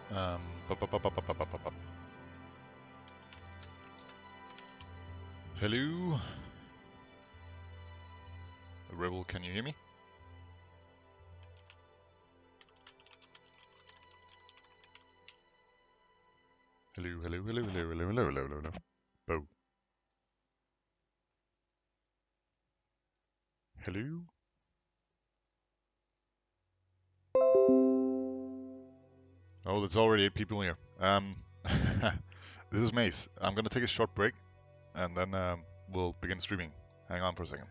Pop, pop, pop, pop, pop, pop, pop, pop. Hello? Rebel, can you hear me? Hello, hello, hello, hello, hello, hello, hello, hello, hello. Bo. Hello? Oh, there's already 8 people here. This is Mace. I'm gonna take a short break, and then we'll begin streaming. Hang on for a second.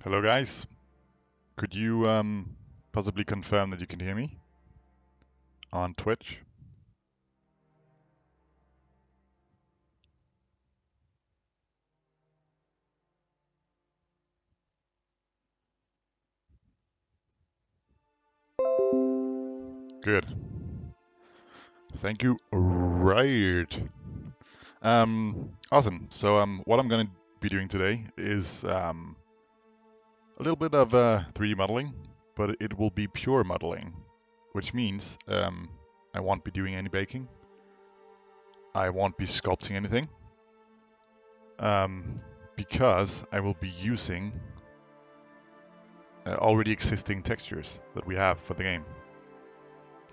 Hello, guys. Could you possibly confirm that you can hear me on Twitch? Good. Thank you. Right. Awesome. So what I'm going to be doing today is a little bit of 3D modeling, but it will be pure modeling, which means I won't be doing any baking. I won't be sculpting anything, because I will be using already existing textures that we have for the game.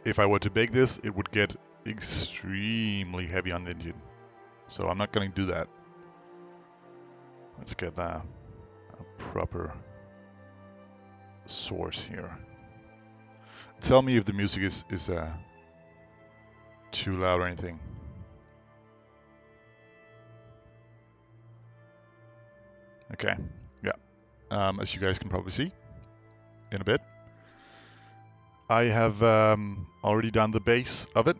If I were to bake this, it would get extremely heavy on the engine, so I'm not going to do that. Let's get a proper source here. Tell me if the music is too loud or anything. Okay, yeah. As you guys can probably see in a bit, I have already done the base of it.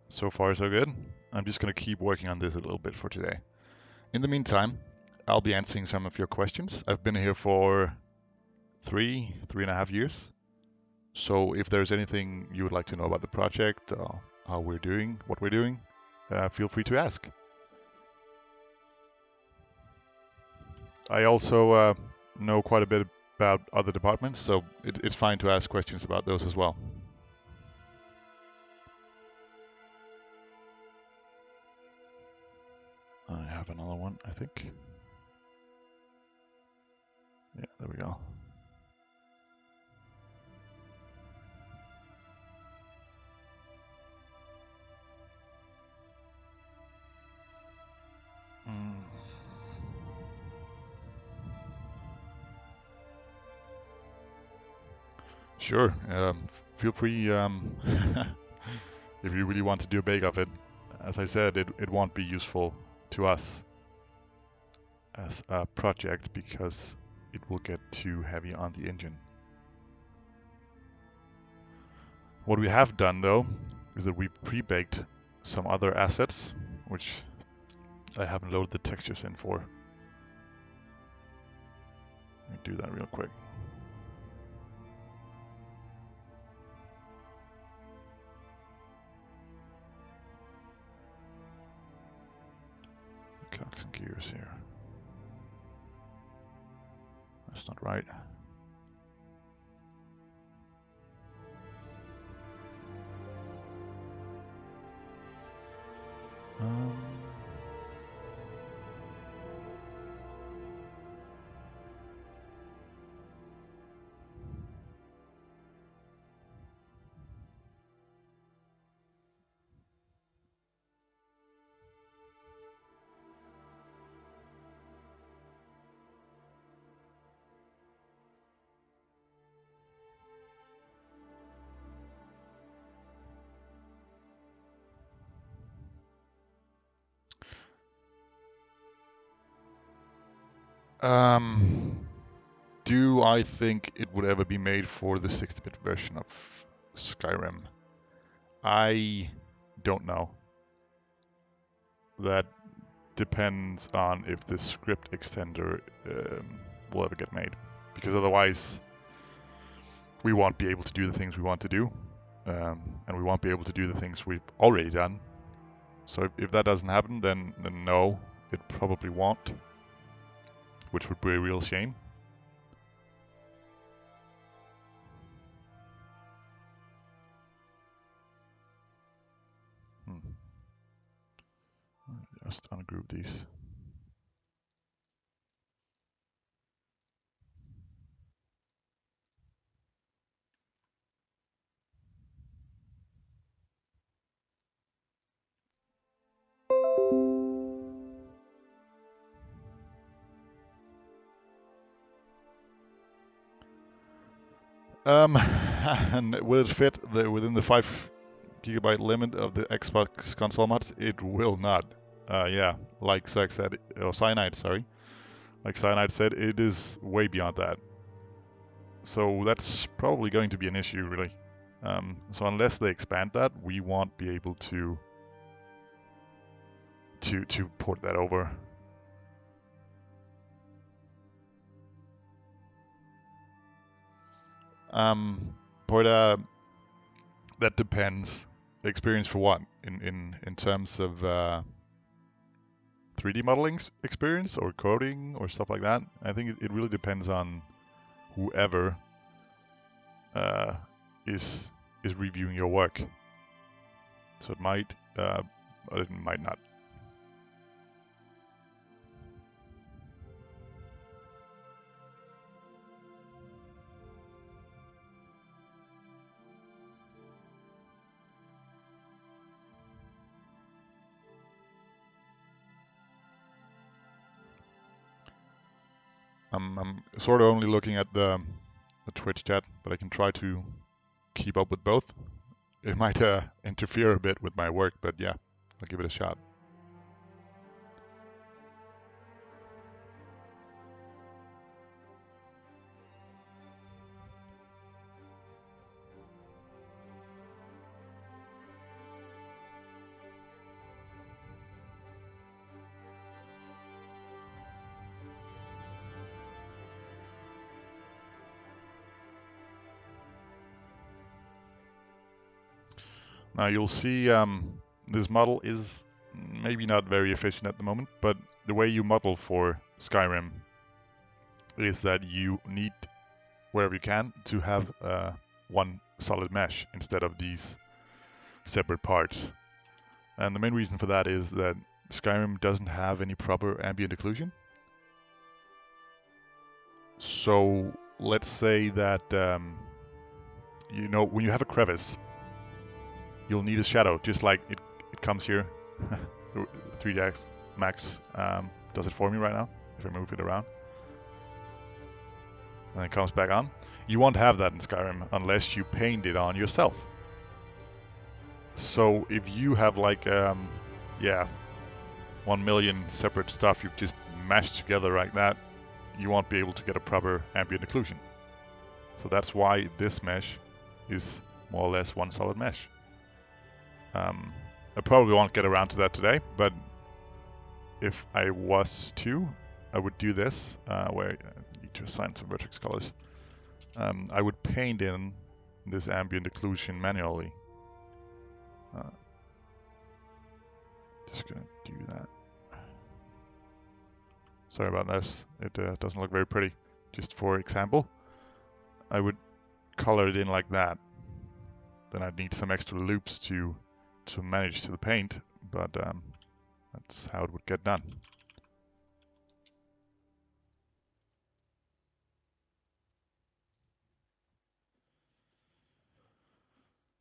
So far, so good. I'm just going to keep working on this a little bit for today. In the meantime, I'll be answering some of your questions. I've been here for three and a half years. So if there's anything you would like to know about the project, how we're doing, what we're doing, feel free to ask. I also know quite a bit about other departments, so it's fine to ask questions about those as well. I have another one, I think. Yeah, there we go. Sure. Feel free if you really want to do a bake of it. As I said, it won't be useful to us as a project because it will get too heavy on the engine. What we have done though is that we pre-baked some other assets, which I haven't loaded the textures in for. Let me do that real quick. Cogs and gears here. That's not right. Do I think it would ever be made for the 60-bit version of Skyrim? I don't know. That depends on if the script extender will ever get made. Because otherwise, we won't be able to do the things we want to do. And we won't be able to do the things we've already done. So if that doesn't happen, then no, it probably won't. Which would be a real shame. Just ungroup these. And will it fit within the 5 gigabyte limit of the Xbox console mods? It will not. Yeah, like Zack said, or Cyanide, sorry. Like Cyanide said, it is way beyond that. So that's probably going to be an issue, really. So unless they expand that, we won't be able to port that over. But that depends. Experience for what? In terms of 3D modeling experience or coding or stuff like that? I think it really depends on whoever is reviewing your work. So it might, but it might not. I'm sort of only looking at the Twitch chat, but I can try to keep up with both. It might interfere a bit with my work, but yeah, I'll give it a shot. Now you'll see this model is maybe not very efficient at the moment, but the way you model for Skyrim is that you need, wherever you can, to have one solid mesh instead of these separate parts. And the main reason for that is that Skyrim doesn't have any proper ambient occlusion. So let's say that, you know, when you have a crevice, you'll need a shadow, just like it comes here. 3ds Max does it for me right now, if I move it around. And it comes back on. You won't have that in Skyrim unless you paint it on yourself. So if you have like, yeah, 1 million separate stuff you've just mashed together like that, you won't be able to get a proper ambient occlusion. So that's why this mesh is more or less one solid mesh. I probably won't get around to that today, but if I was to, I would do this, where I need to assign some vertex colors. I would paint in this ambient occlusion manually. Just gonna do that. Sorry about this, it doesn't look very pretty. Just for example, I would color it in like that. Then I'd need some extra loops to manage to the paint, but that's how it would get done.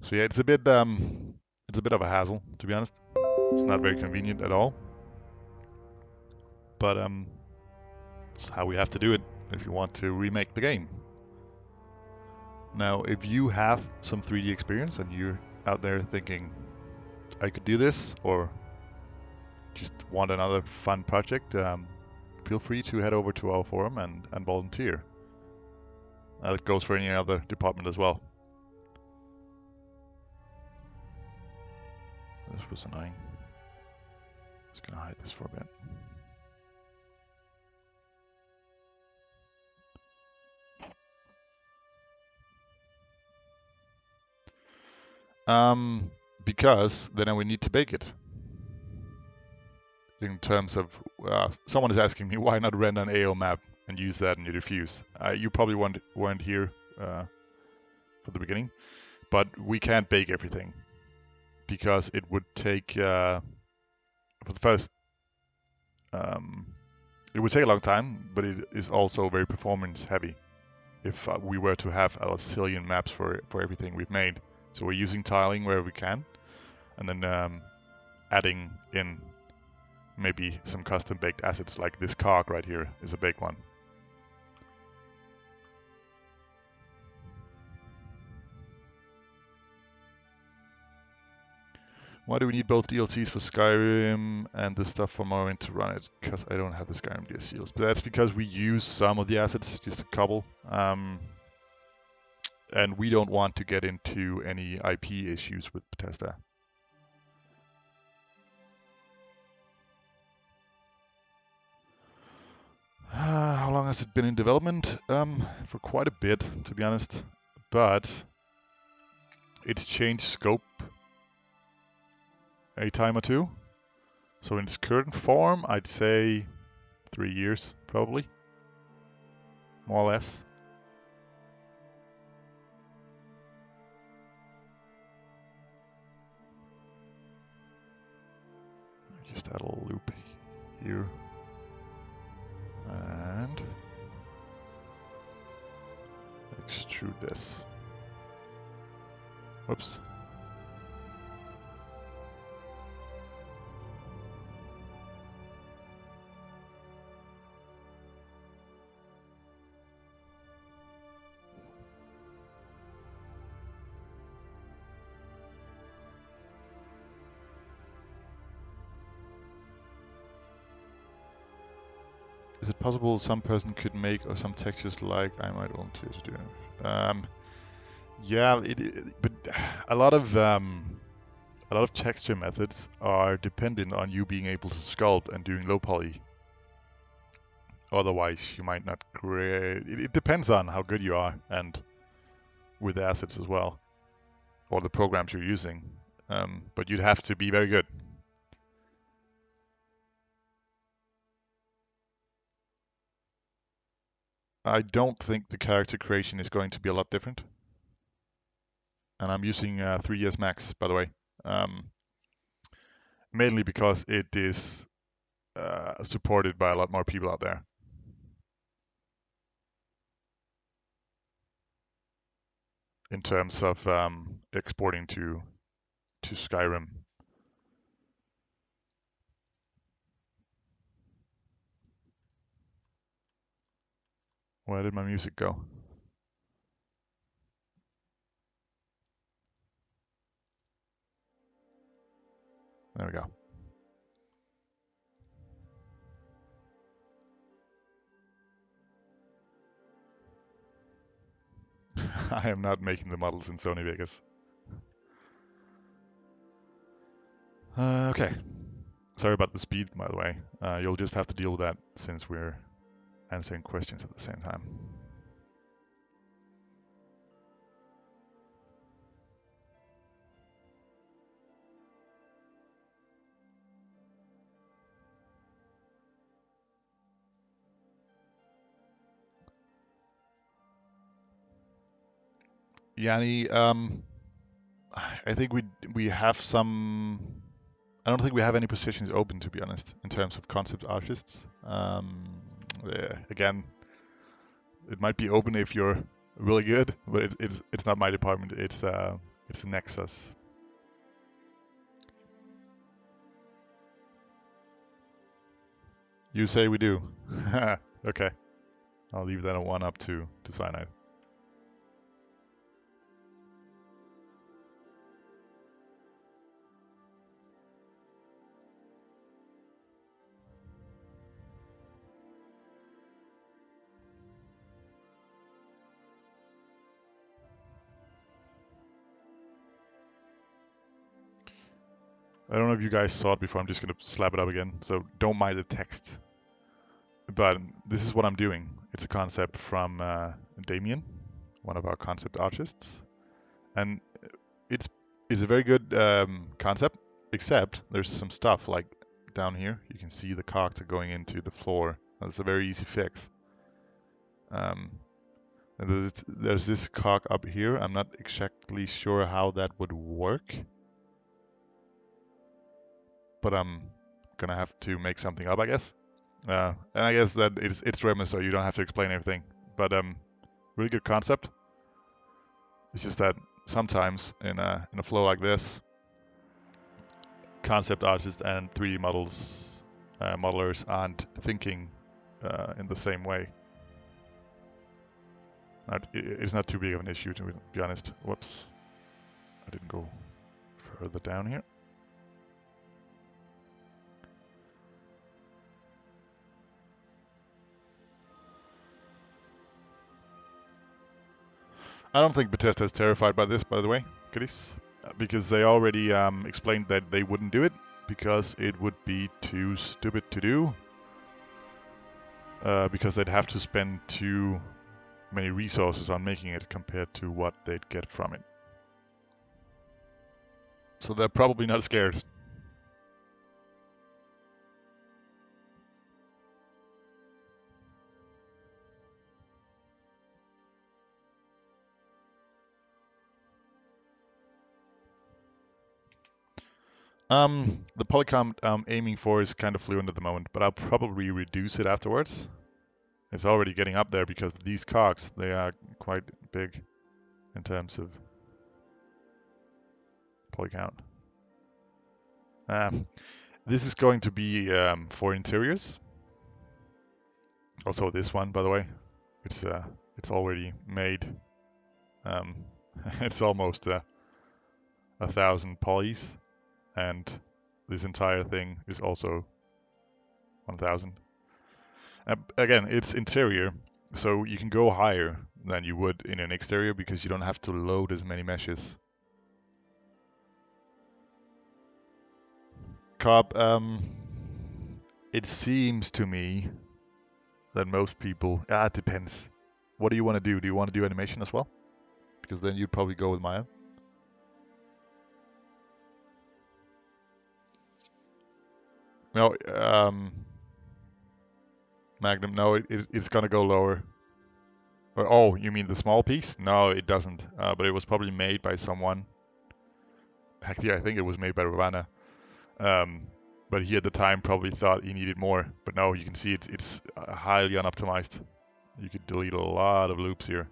So yeah, it's a bit of a hassle, to be honest. It's not very convenient at all, but it's how we have to do it if you want to remake the game. Now, if you have some 3D experience and you're out there thinking, I could do this, or just want another fun project, feel free to head over to our forum and volunteer. It goes for any other department as well. This was annoying. Just gonna hide this for a bit. Because then I would need to bake it. In terms of, someone is asking me why not render an AO map and use that in your diffuse. You probably weren't here for the beginning, but we can't bake everything because it would take, for the first, it would take a long time, but it is also very performance heavy if we were to have a zillion maps for everything we've made. So we're using tiling where we can, and then adding in maybe some custom baked assets, like this cog right here is a baked one. Why do we need both DLCs for Skyrim and the stuff for Morrowind to run it? Because I don't have the Skyrim DLCs. But that's because we use some of the assets, just a couple. And we don't want to get into any IP issues with Bethesda. How long has it been in development? For quite a bit, to be honest. But it's changed scope a time or two. So in its current form, I'd say 3 years, probably. More or less. Just add a little loop here. And extrude this. Whoops. Is it possible some person could make or some textures like I might want to do? Yeah, but a lot of texture methods are dependent on you being able to sculpt and doing low poly. Otherwise, you might not create. It depends on how good you are and with the assets as well, or the programs you're using. But you'd have to be very good. I don't think the character creation is going to be a lot different. And I'm using 3ds Max, by the way. Mainly because it is supported by a lot more people out there. In terms of exporting to Skyrim. Where did my music go? There we go. I am not making the models in Sony Vegas. Okay. Sorry about the speed, by the way. You'll just have to deal with that since we're answering questions at the same time. Yanni, I think we have some. I don't think we have any positions open, to be honest, in terms of concept artists. Yeah, again, it might be open if you're really good, but it's not my department. It's a Nexus. You say we do. Okay, I'll leave that one up to Cyanide. I don't know if you guys saw it before. I'm just gonna slap it up again, so don't mind the text. But this is what I'm doing. It's a concept from Damien, one of our concept artists, and it's a very good concept. Except there's some stuff like down here. You can see the cogs are going into the floor. That's a very easy fix. And there's this cog up here. I'm not exactly sure how that would work, but I'm gonna have to make something up, I guess. And I guess that it's Dwemer, so you don't have to explain everything. But really good concept. It's just that sometimes in a flow like this, concept artists and 3D modelers aren't thinking in the same way. It's not too big of an issue, to be honest. Whoops, I didn't go further down here. I don't think Bethesda is terrified by this, by the way, Chris, because they already explained that they wouldn't do it because it would be too stupid to do. Because they'd have to spend too many resources on making it compared to what they'd get from it. So they're probably not scared. The polycount I'm aiming for is kind of fluent at the moment, but I'll probably reduce it afterwards. It's already getting up there because these cogs, they are quite big in terms of polycount. This is going to be for interiors. Also this one, by the way, it's already made. It's almost 1,000 polys, and this entire thing is also 1,000. Again, it's interior, so you can go higher than you would in an exterior because you don't have to load as many meshes. Cobb, it seems to me that most people, it depends. What do you want to do? Do you want to do animation as well? Because then you'd probably go with Maya. No, Magnum, no, it's gonna go lower. Oh, you mean the small piece? No, it doesn't. But it was probably made by someone. Actually, I think it was made by Ravana. But he at the time probably thought he needed more. But no, you can see it's highly unoptimized. You could delete a lot of loops here.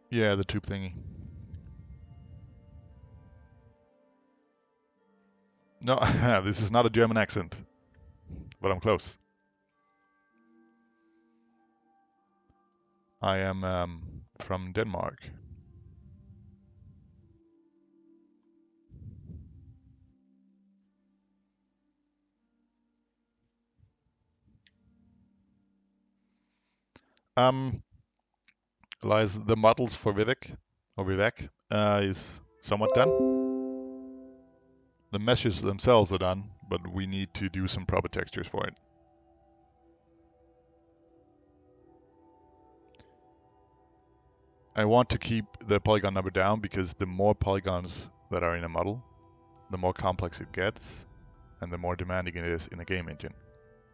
Yeah, the tube thingy. No, this is not a German accent, but I'm close. I am from Denmark. Lies the models for Vivek or Vivek is somewhat done. The meshes themselves are done, but we need to do some proper textures for it. I want to keep the polygon number down because the more polygons that are in a model, the more complex it gets, and the more demanding it is in a game engine.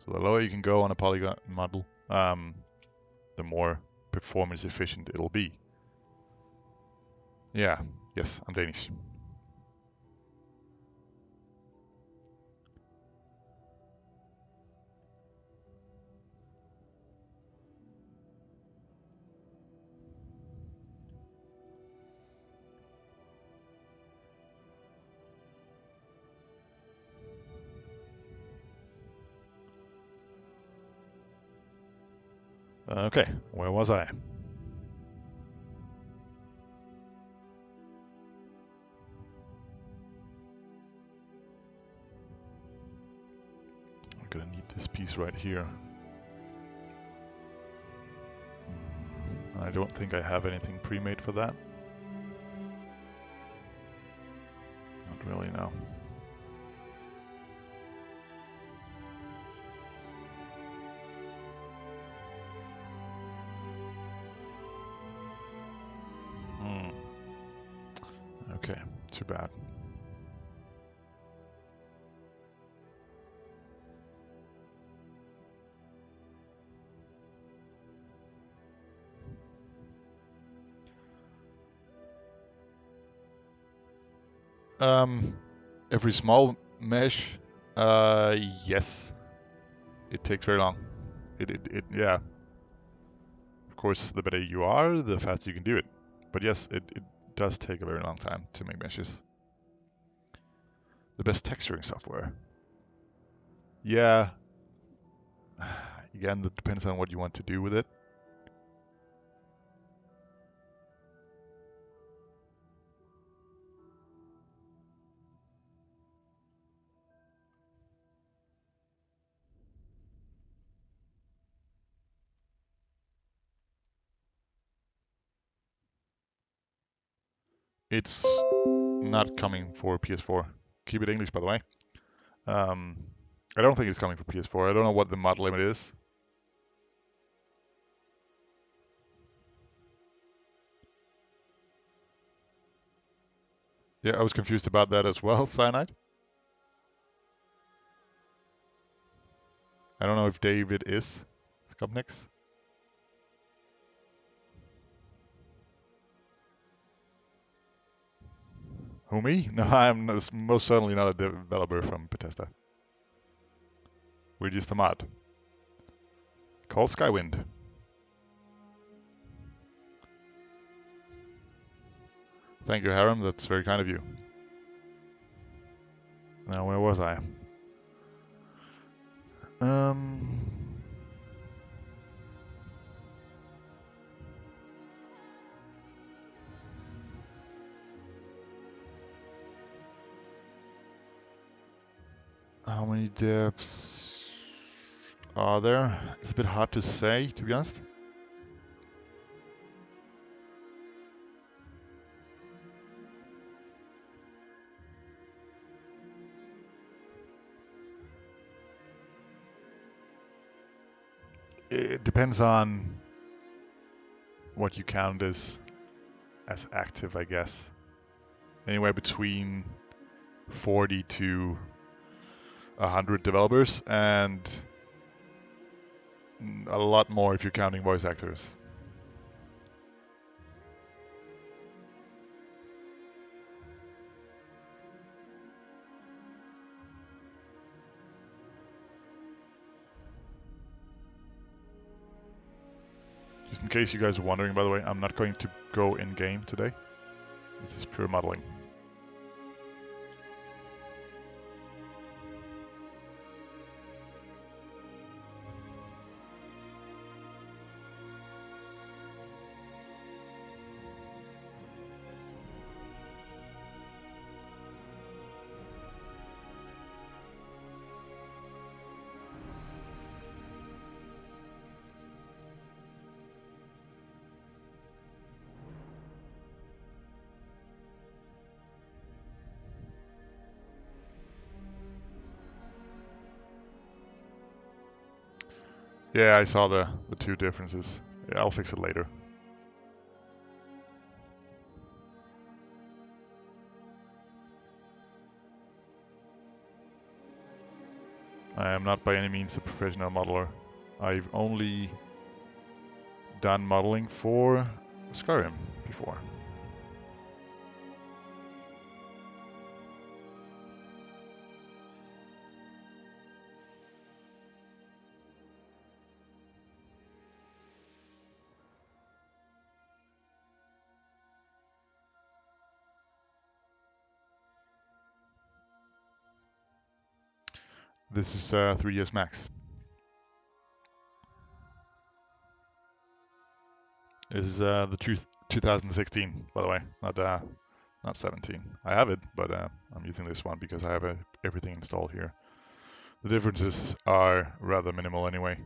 So the lower you can go on a polygon model, the more performance efficient it'll be. Yeah, yes, I'm Danish. Okay, where was I? I'm gonna need this piece right here. I don't think I have anything pre-made for that. Not really, no. Okay, too bad. Every small mesh, yes, it takes very long. Yeah. Of course, the better you are, the faster you can do it. But yes, it does take a very long time to make meshes. The best texturing software. Yeah. Again, that depends on what you want to do with it. It's not coming for PS4. Keep it English, by the way. Um, I don't think it's coming for PS4. I don't know what the mod limit is. Yeah, I was confused about that as well, Cyanide. I don't know if David is Skubnix. Who, me? No, I'm most certainly not a developer from Bethesda. We're just a mod called Skywind. Thank you, Harem. That's very kind of you. Now, where was I? Um, how many devs are there? It's a bit hard to say, to be honest. It depends on what you count as active, I guess. Anywhere between 40 to 100 developers, and a lot more if you're counting voice actors. Just in case you guys are wondering, by the way, I'm not going to go in-game today. This is pure modeling. Yeah, I saw the two differences. Yeah, I'll fix it later. I am not by any means a professional modeler. I've only done modeling for Skyrim before. This is 3 years max. This is the 2016, by the way, not 17. I have it, but I'm using this one because I have everything installed here. The differences are rather minimal anyway.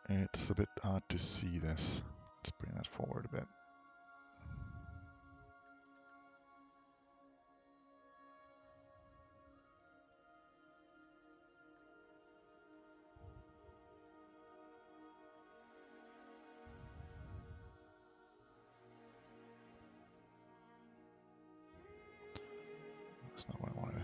It's a bit hard to see this. Let's bring that forward a bit. That's not what I wanted.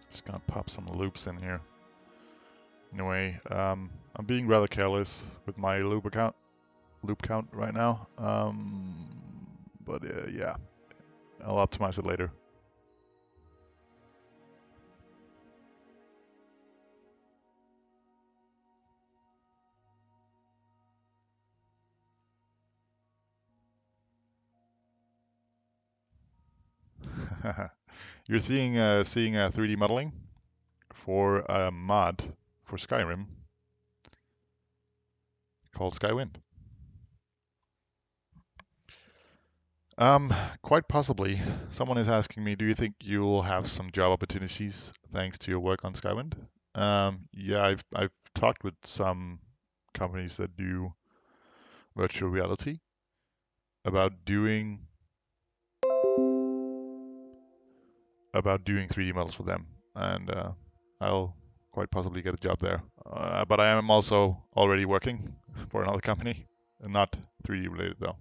Just gonna pop some loops in here. Anyway, I'm being rather careless with my loop count right now. But yeah, I'll optimize it later. You're seeing 3D modeling for a mod for Skyrim called Skywind. Quite possibly. Someone is asking me, do you think you'll have some job opportunities thanks to your work on Skywind? Yeah, I've talked with some companies that do virtual reality about doing 3D models for them, and I'll quite possibly get a job there. But I am also already working for another company, not 3D related though.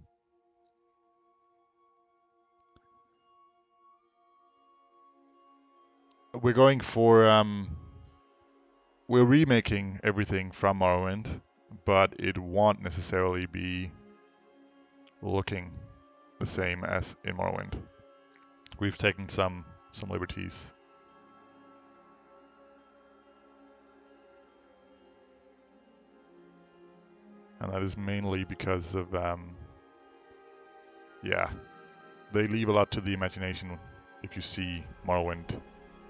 We're going for we're remaking everything from Morrowind, but it won't necessarily be looking the same as in Morrowind. We've taken some liberties. And that is mainly because of yeah, they leave a lot to the imagination if you see Morrowind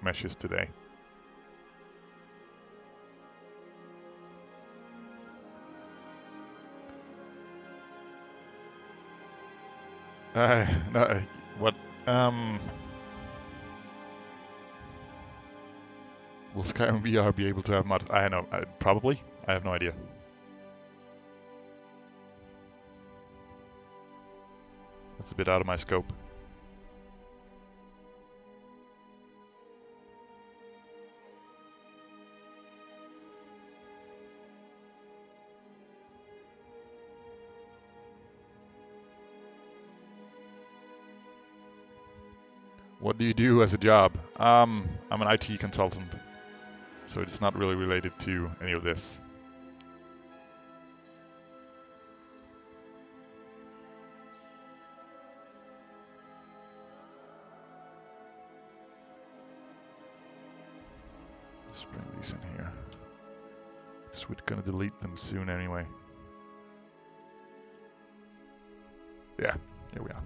meshes today. No, what? Will Skyrim VR be able to have mods? I don't know. Probably. I have no idea. That's a bit out of my scope. What do you do as a job? I'm an IT consultant, so it's not really related to any of this. Let's bring these in here, because we're gonna delete them soon anyway. Yeah, here we are.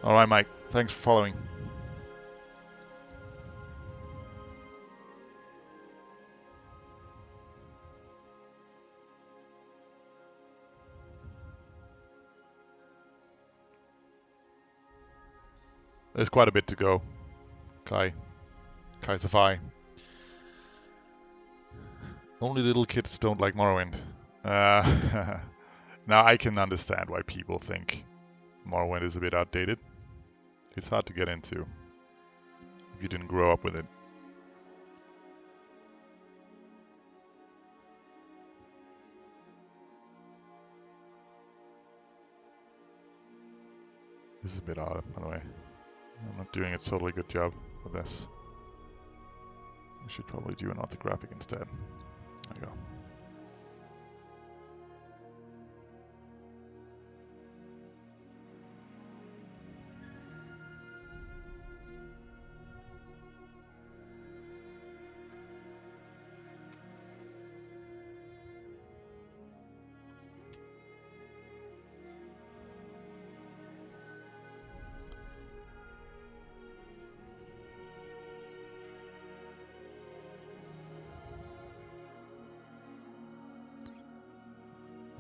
All right, Mike. Thanks for following. There's quite a bit to go, Kai. Kai. Only little kids don't like Morrowind. Now I can understand why people think Morrowind is a bit outdated. It's hard to get into if you didn't grow up with it. This is a bit odd, by the way. I'm not doing a totally good job with this. I should probably do an orthographic instead. There you go.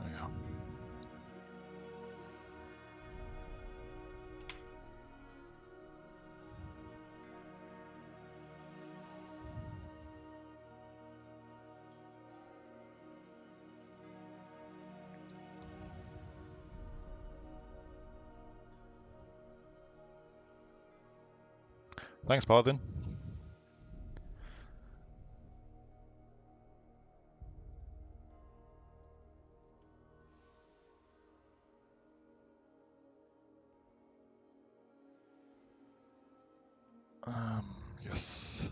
There you go. Thanks, Paladin. Yes.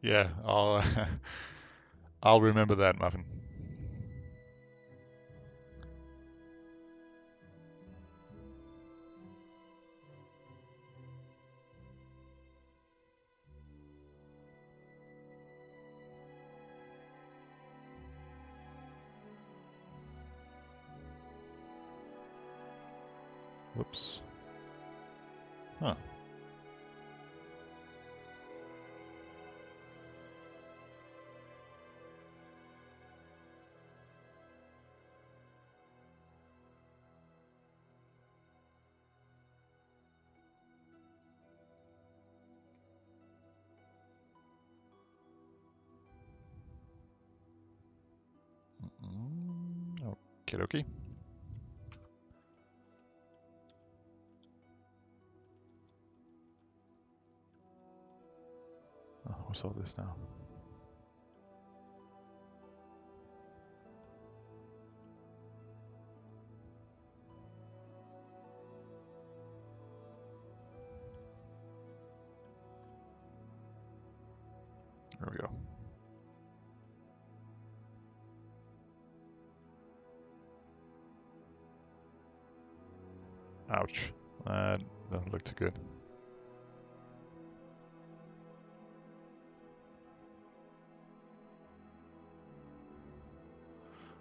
Yeah, I'll I'll remember that, Muffin. Whoops. Huh. Okay, okay. Oh, what's all this now? There we go. Ouch. That doesn't look too good.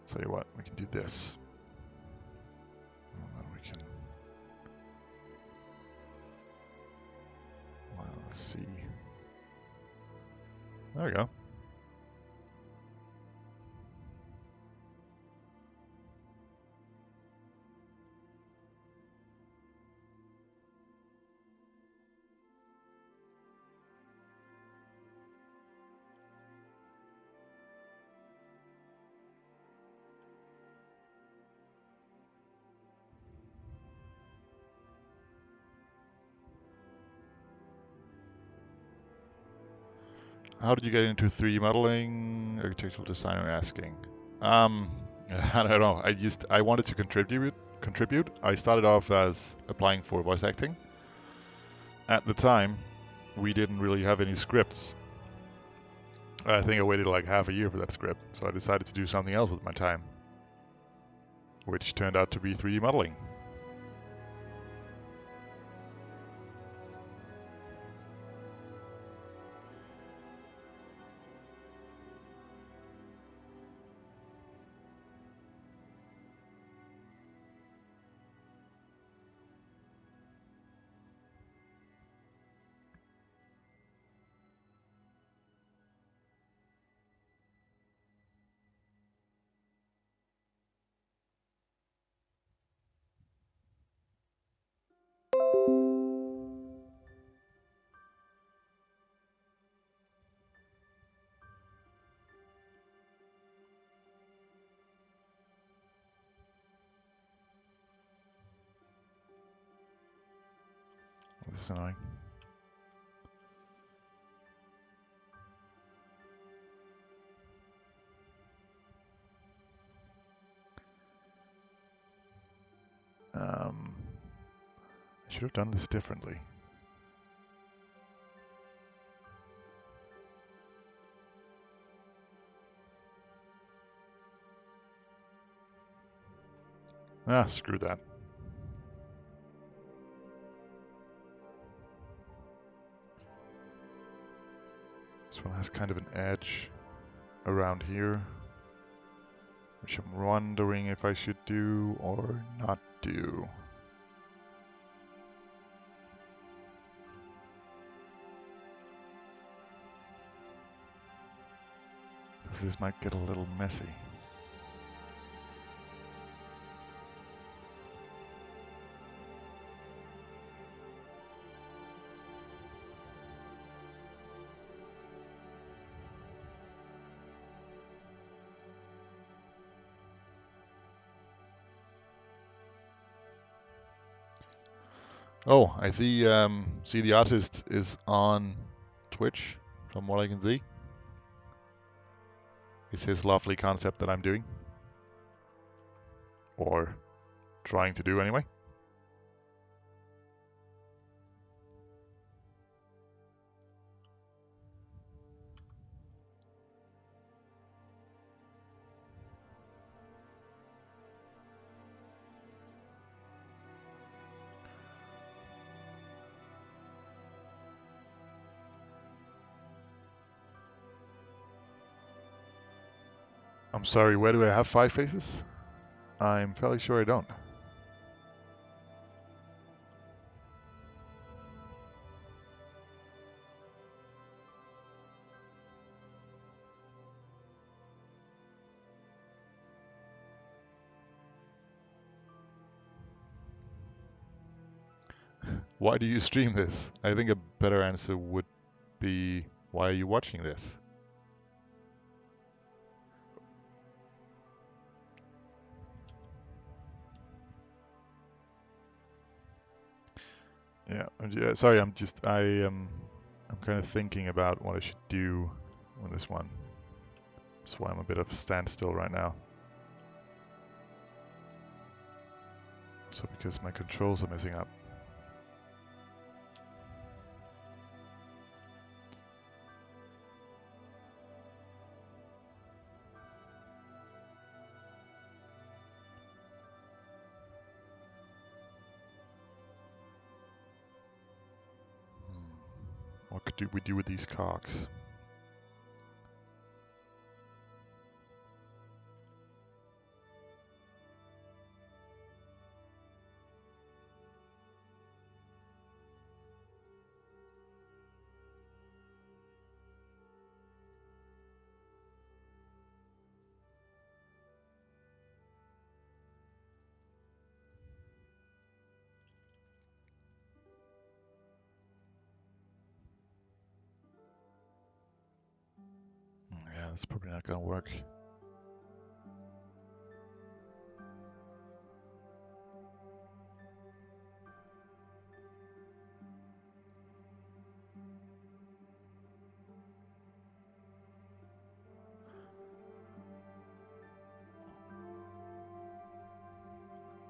Tell you what, we can do this. And then we can... Well, let's see. There we go. How did you get into 3D modeling, architectural design, I'm asking? I don't know. I wanted to contribute. I started off as applying for voice acting. At the time, we didn't really have any scripts. I think I waited like half a year for that script, so I decided to do something else with my time, which turned out to be 3D modeling. This is annoying. I should have done this differently. Ah, screw that. This one has kind of an edge around here, which I'm wondering if I should do or not do. This might get a little messy. Oh, I see the artist is on Twitch, from what I can see. It's his lovely concept that I'm doing. Or trying to do anyway. I'm sorry, where do I have 5 faces? I'm fairly sure I don't. Why do you stream this? I think a better answer would be, why are you watching this? Yeah, sorry, I'm kind of thinking about what I should do on this one. That's why I'm a bit of a standstill right now. So because my controls are messing up. What could we do with these cogs? Yeah, that's probably not gonna work.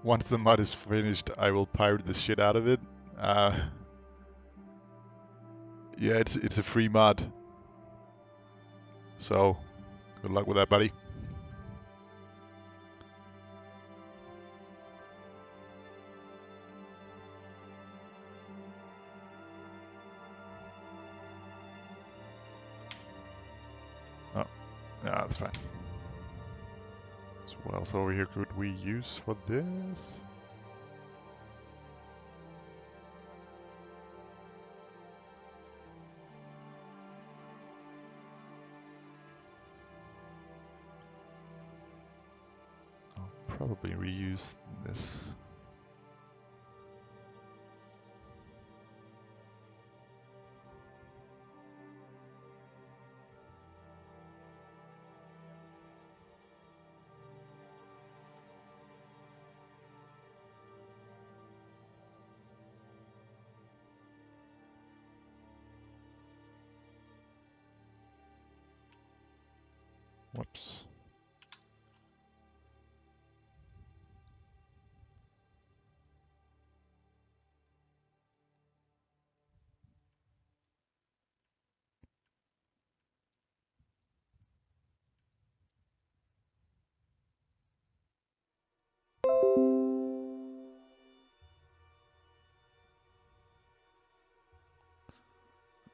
Once the mud is finished, I will pirate the shit out of it. Yeah, it's a free mod. So, good luck with that, buddy. Oh, yeah, that's fine. So what else over here could we use for this? I'll probably reuse this. Whoops.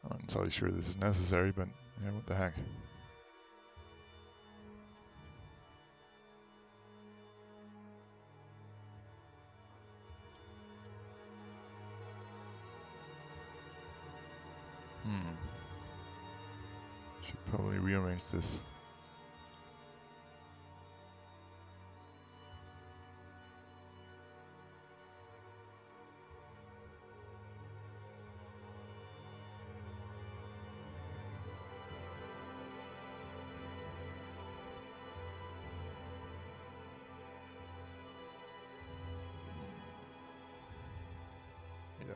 I'm not entirely sure this is necessary, but yeah, what the heck. Should probably rearrange this. Yeah.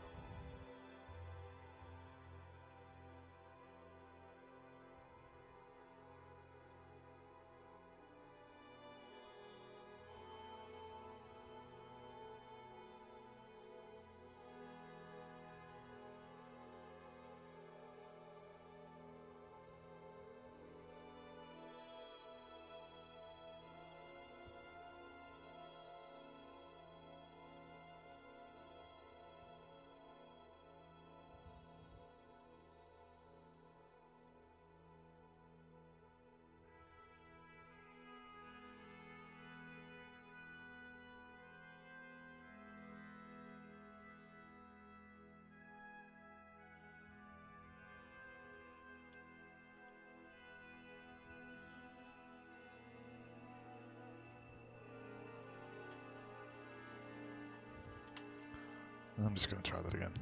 I'm just going to try that again.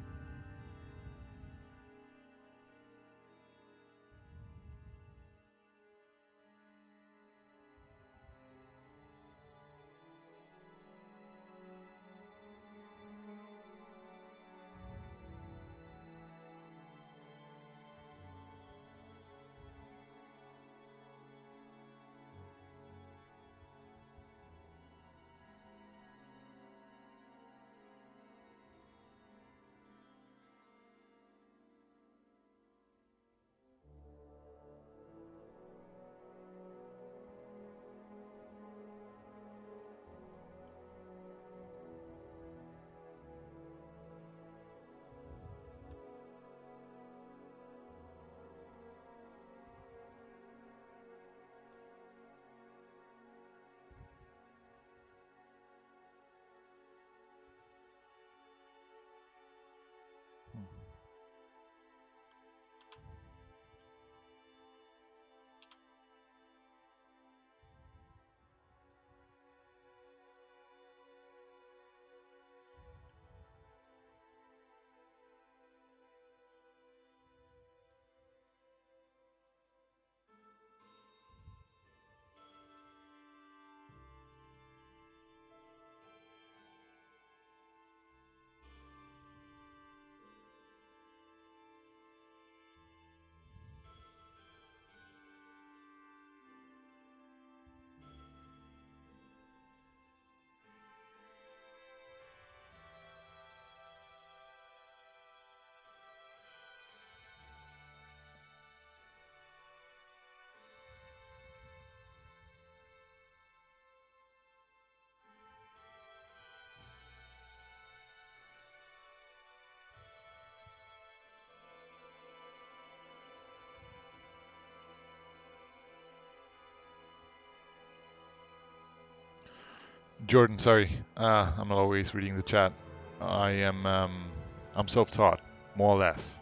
Jordan, sorry, I'm not always reading the chat. I'm self-taught, more or less.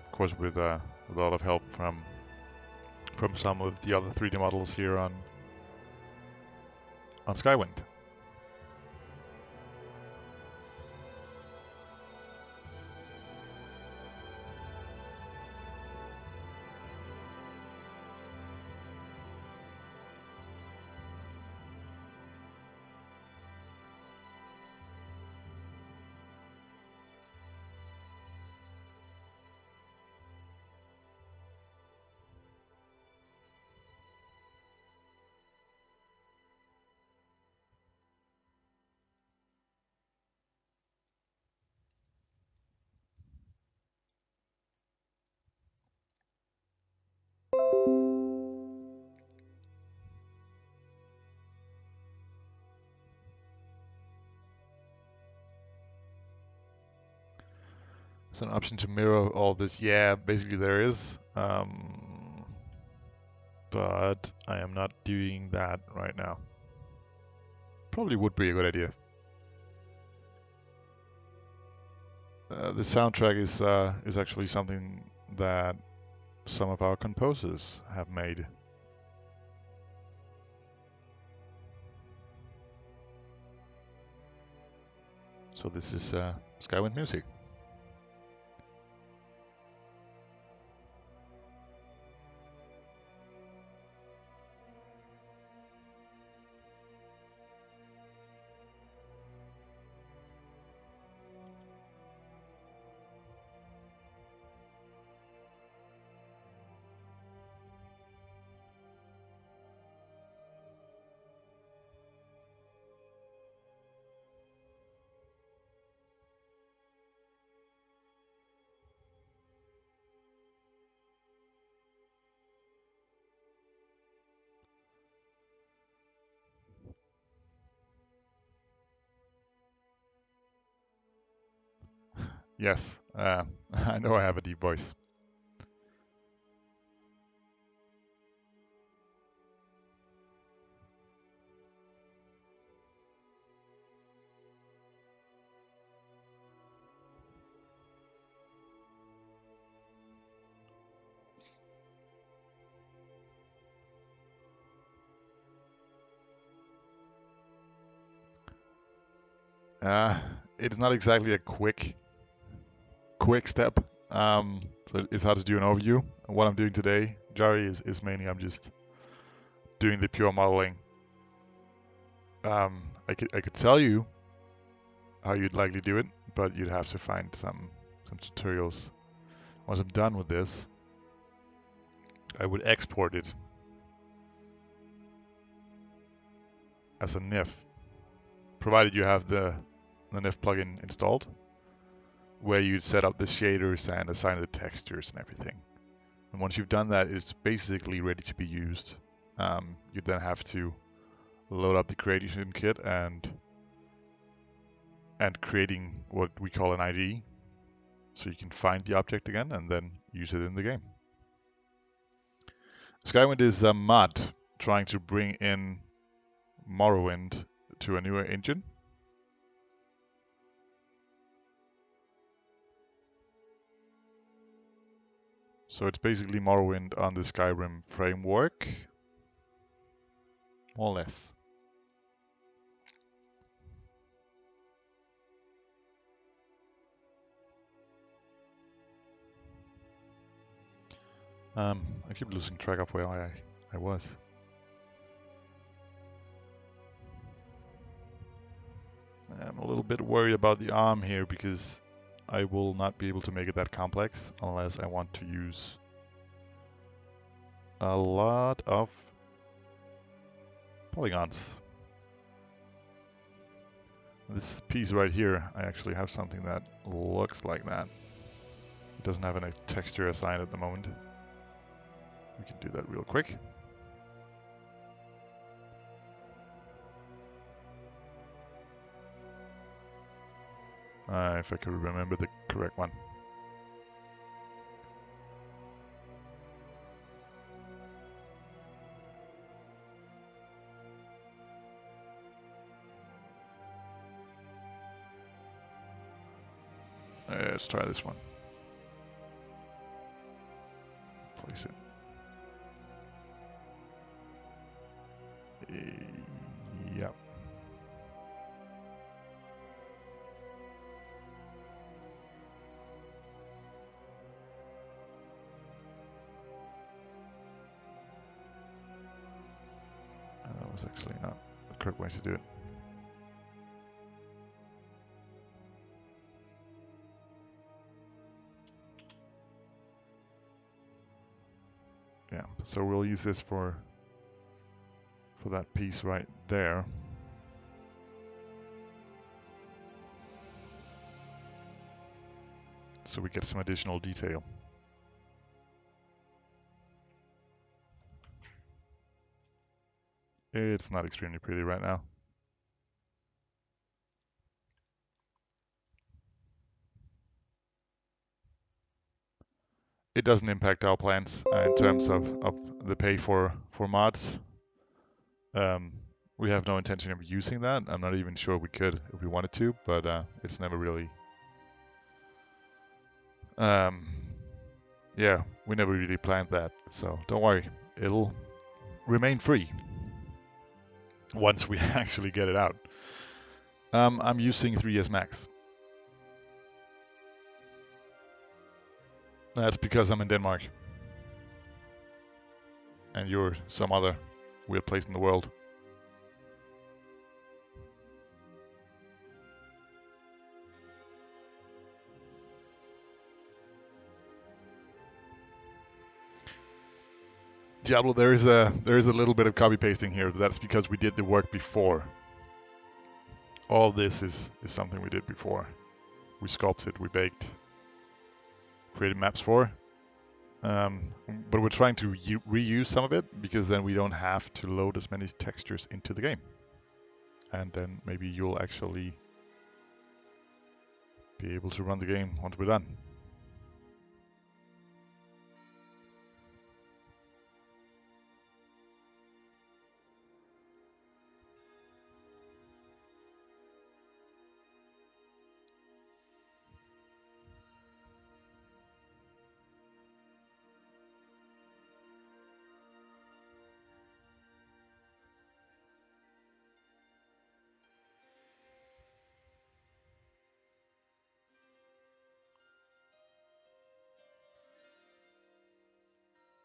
Of course, with a lot of help from some of the other 3D models here on Skywind. There's an option to mirror all this. Yeah, basically there is. But I am not doing that right now. Probably would be a good idea. The soundtrack is actually something that some of our composers have made. So this is Skywind music. Yes, I know I have a deep voice. it's not exactly a quick step. So it's hard to do an overview. And what I'm doing today, Jari, is mainly I'm just doing the pure modeling. I could tell you how you'd likely do it, but you'd have to find some tutorials. Once I'm done with this, I would export it as a NIF, provided you have the NIF plugin installed, where you'd set up the shaders and assign the textures and everything. And once you've done that, it's basically ready to be used. You then have to load up the creation kit and creating what we call an ID, so you can find the object again and then use it in the game. Skywind is a mod trying to bring in Morrowind to a newer engine. So it's basically Morrowind on the Skyrim framework, more or less. I keep losing track of where I was. I'm a little bit worried about the arm here because I will not be able to make it that complex unless I want to use a lot of polygons. This piece right here, I actually have something that looks like that. It doesn't have any texture assigned at the moment. We can do that real quick. If I could remember the correct one. Let's try this one. Place it. Yep. That was actually not the correct way to do it. Yeah, so we'll use this for that piece right there. So we get some additional detail. It's not extremely pretty right now. It doesn't impact our plans in terms of the pay for mods. We have no intention of using that. I'm not even sure we could if we wanted to, but it's never really... yeah, we never really planned that, so don't worry. It'll remain free once we actually get it out. I'm using 3S Max. That's because I'm in Denmark. And you're some other weird place in the world. Diablo, there is a little bit of copy pasting here. That's because we did the work before. All this is something we did before. We sculpted, we baked, created maps for. But we're trying to reuse some of it because then we don't have to load as many textures into the game. And then maybe you'll actually be able to run the game once we're done.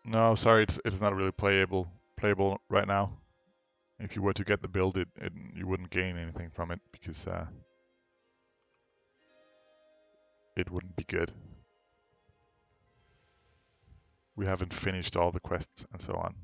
No, sorry, it's not really playable right now. If you were to get the build, you wouldn't gain anything from it because it wouldn't be good. We haven't finished all the quests and so on.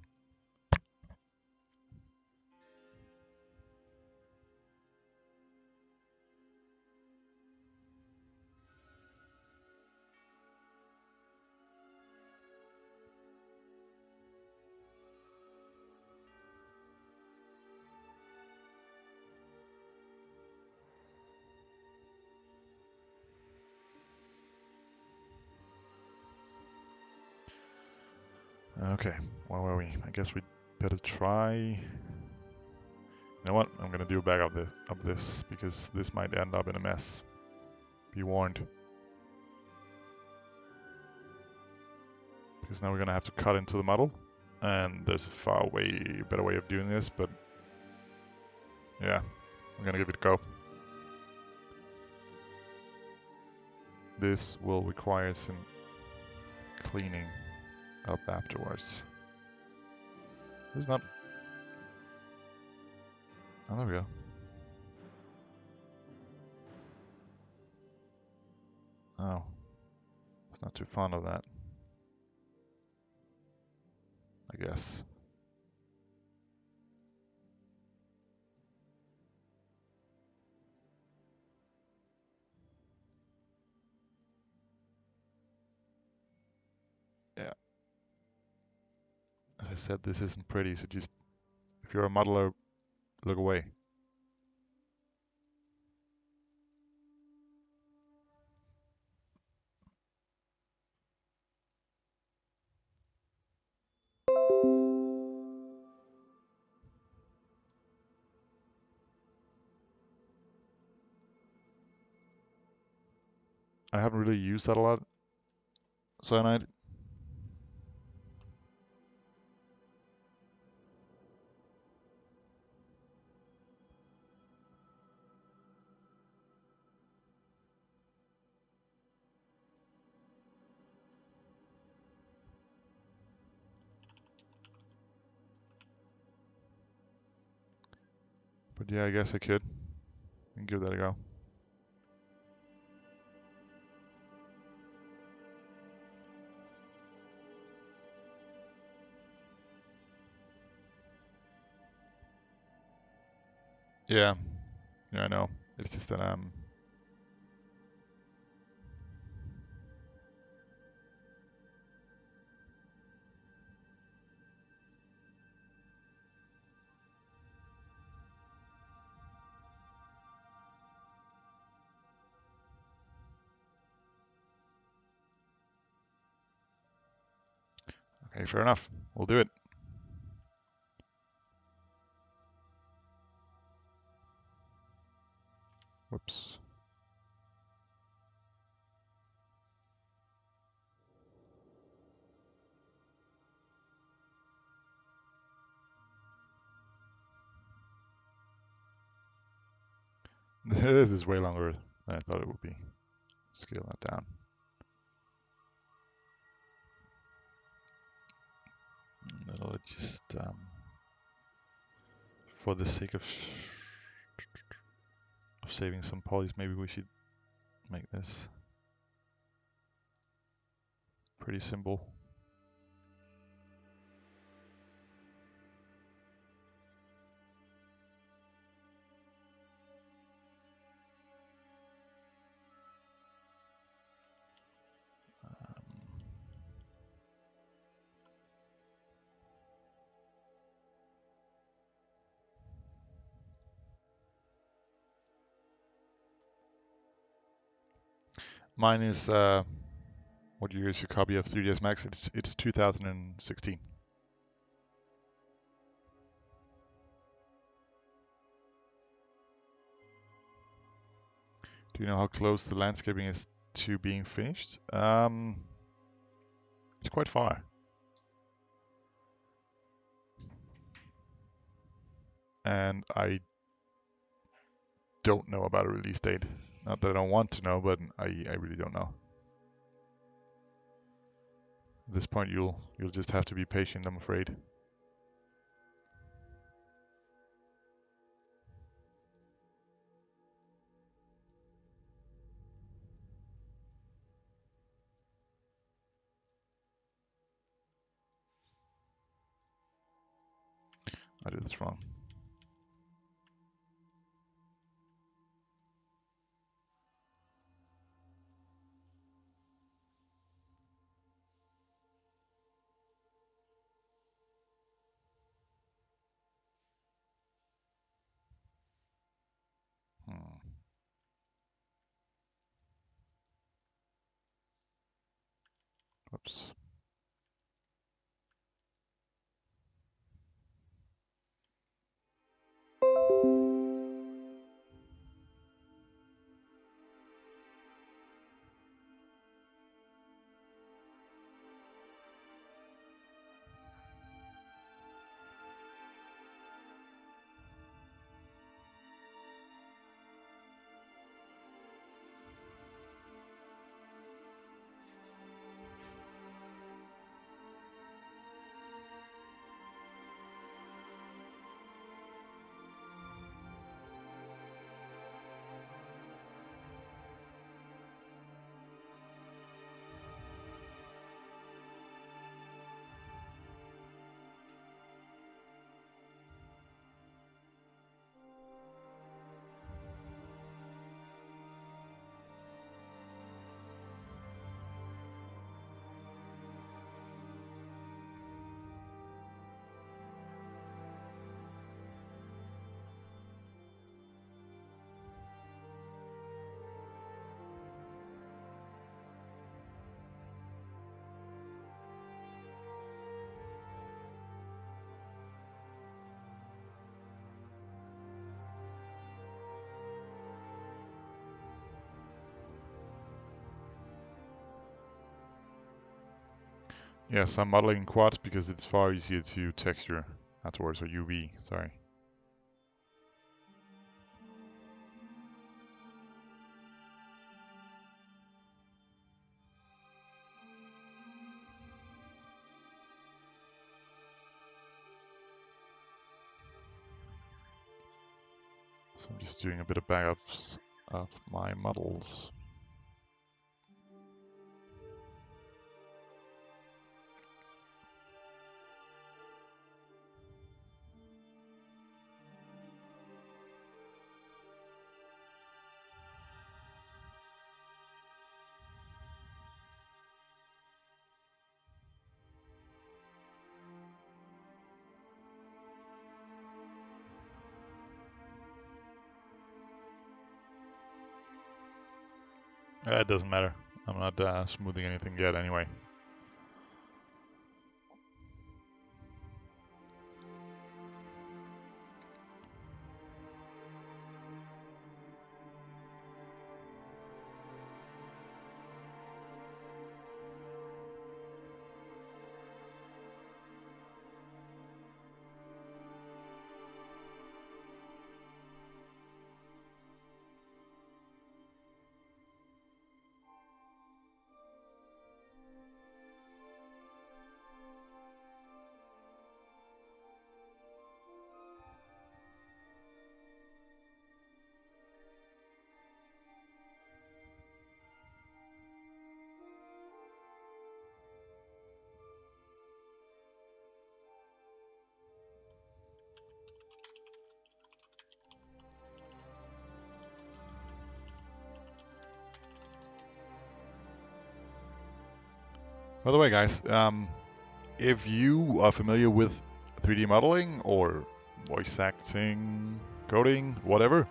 Okay, where were we? I guess we'd better try. You know what? I'm gonna do a back of this because this might end up in a mess. Be warned. Because now we're gonna have to cut into the model, and there's a far way better way of doing this, but yeah, I'm gonna give it a go. This will require some cleaning up afterwards. This is not... Oh, there we go. Oh, it's not too fond of that, I guess. Yeah. As I said, this isn't pretty, so just, if you're a modeler, look away. I haven't really used that a lot, cyanide. But yeah, I guess I could. And give that a go. Yeah. Yeah, I know. It's just that okay, fair enough. We'll do it. Whoops. This is way longer than I thought it would be. Scale that down. It'll just, for the sake of saving some polys, maybe we should make this pretty simple. Mine is what year is your copy of 3ds Max? It's 2016. Do you know how close the landscaping is to being finished? It's quite far. And I don't know about a release date. Not that I don't want to know, but I really don't know. At this point, you'll just have to be patient, I'm afraid. I did this wrong. Oops. Yes, I'm modeling quads because it's far easier to texture afterwards, or UV, sorry. So I'm just doing a bit of backups of my models. It doesn't matter. I'm not smoothing anything yet anyway. By the way, guys, if you are familiar with 3D modeling or voice acting, coding, whatever,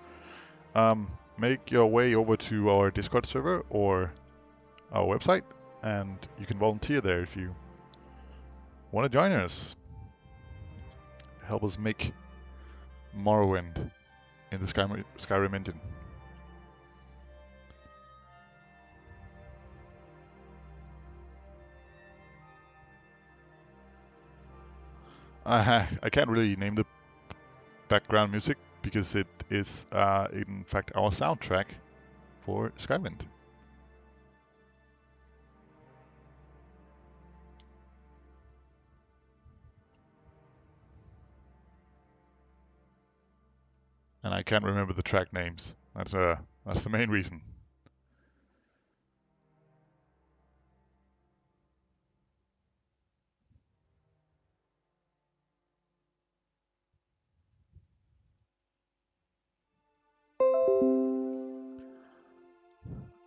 make your way over to our Discord server or our website, and you can volunteer there if you want to join us. Help us make Morrowind in the Skyrim engine. I can't really name the background music because it is, in fact, our soundtrack for Skywind. and I can't remember the track names. That's the main reason.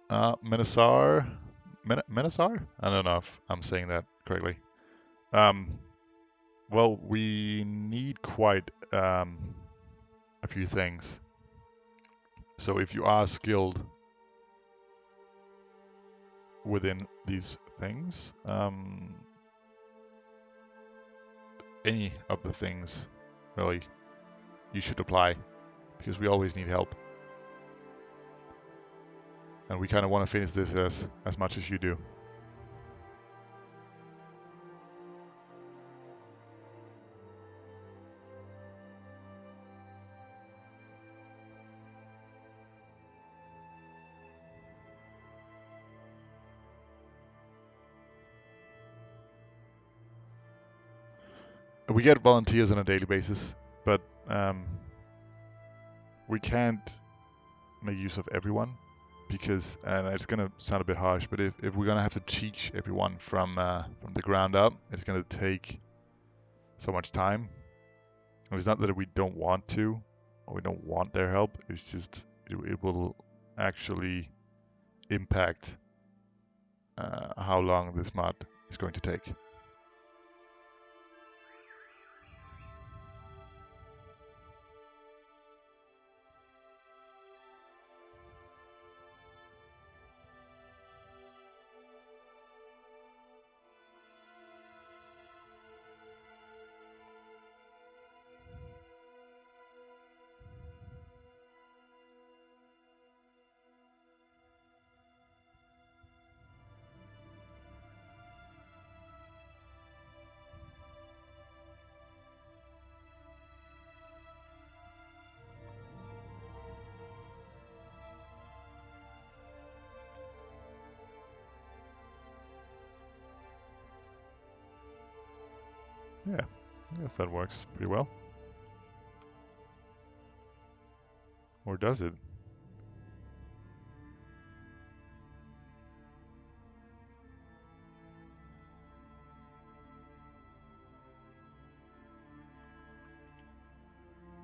Menasar? Menasar? I don't know if I'm saying that correctly. Well, we need quite a few things. So if you are skilled within these things, any of the things, really, you should apply, because we always need help. And we kind of want to finish this as much as you do. We get volunteers on a daily basis, but we can't make use of everyone, because, and it's gonna sound a bit harsh, but if we're gonna have to teach everyone from the ground up, it's gonna take so much time. And it's not that we don't want to, or we don't want their help. It's just it will actually impact how long this mod is going to take. Yeah, I guess that works pretty well. Or does it?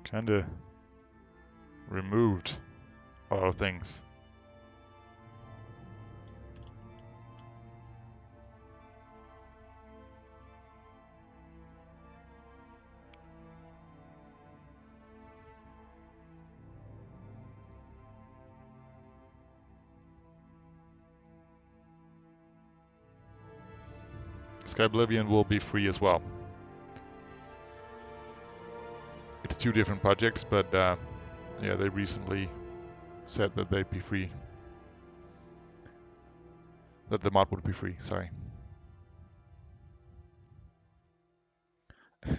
Kinda removed a lot of things. Sky Oblivion will be free as well. It's two different projects, but yeah, they recently said that they'd be free. That the mod would be free, sorry.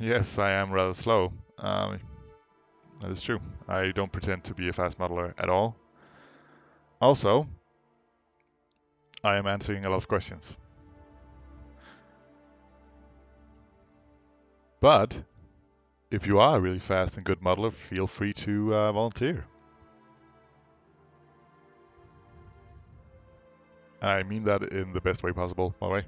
Yes, I am rather slow. That is true. I don't pretend to be a fast modeler at all. Also, I am answering a lot of questions. But if you are a really fast and good modeler, feel free to volunteer. I mean that in the best way possible, by the way.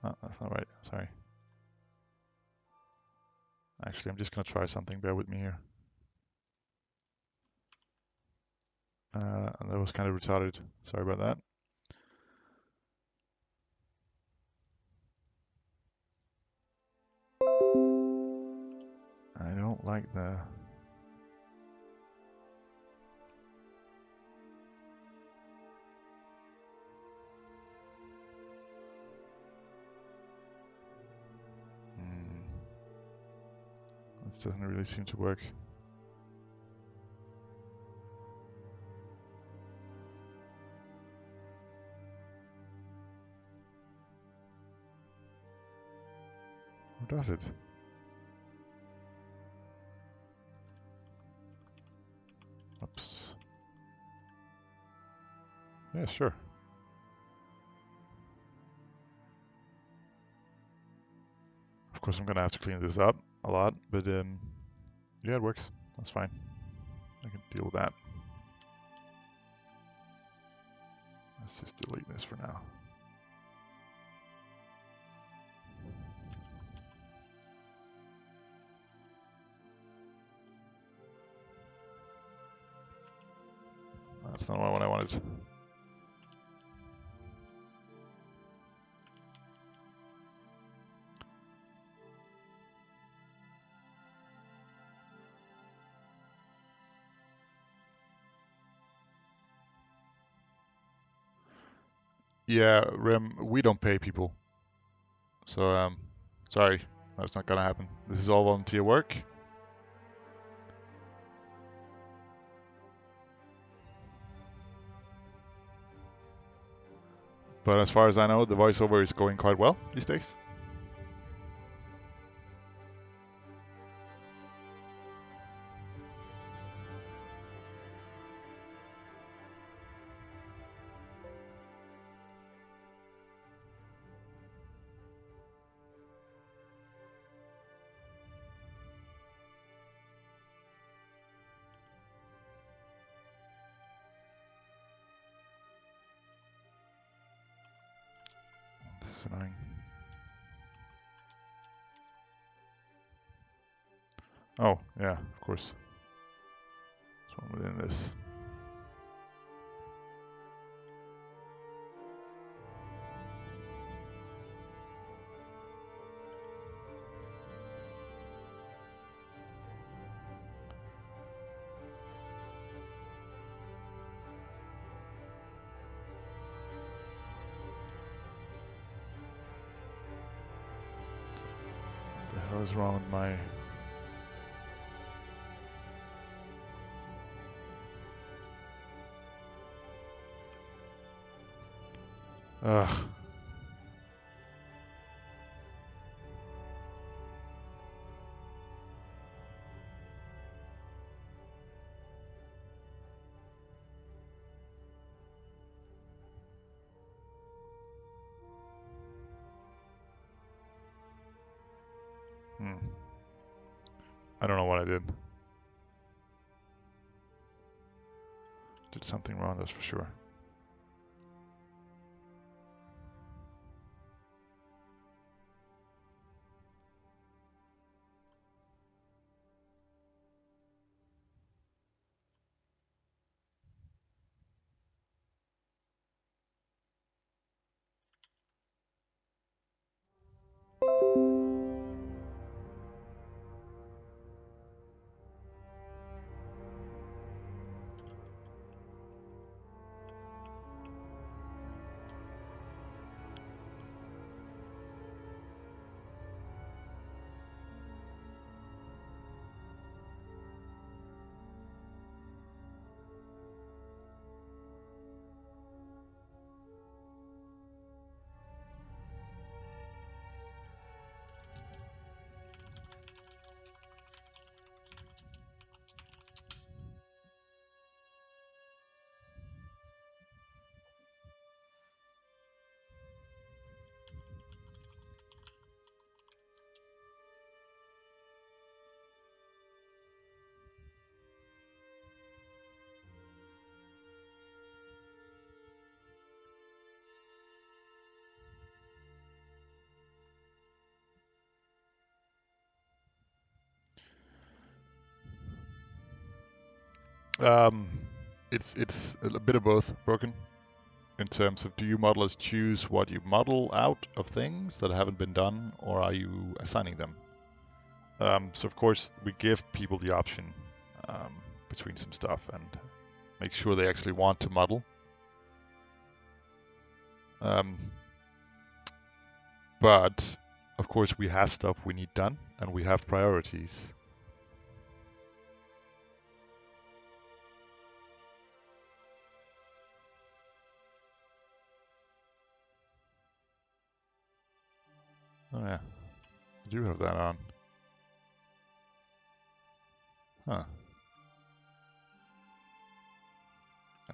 Oh, that's not right, sorry. Actually, I'm just gonna try something, bear with me here. That was kind of retarded, sorry about that. I don't like the... This doesn't really seem to work. Or does it? Oops. Yeah, sure. Of course, I'm gonna have to clean this up a lot, but yeah, it works. That's fine. I can deal with that. Let's just delete this for now. That's not what I wanted. Yeah, Rem, we don't pay people. So, sorry, that's not gonna happen. This is all volunteer work. But as far as I know, the voiceover is going quite well these days. This is annoying. Oh, yeah, of course. There's one within this. What the hell is wrong with my... Ugh. I don't know what I did. Did something wrong, that's for sure. Um, it's a bit of both broken in terms of, do you modelers choose what you model out of things that haven't been done, or are you assigning them? So of course we give people the option between some stuff and make sure they actually want to model. But of course we have stuff we need done and we have priorities. Oh yeah, I do have that on. Huh.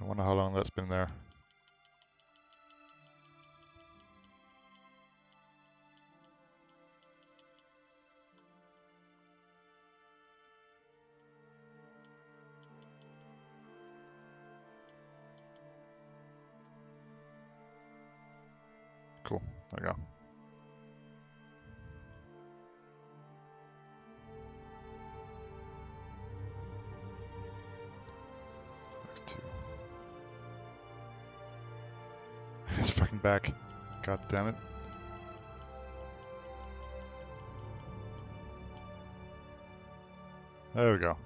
I wonder how long that's been there. Cool, there we go. It's fucking back. God damn it. There we go.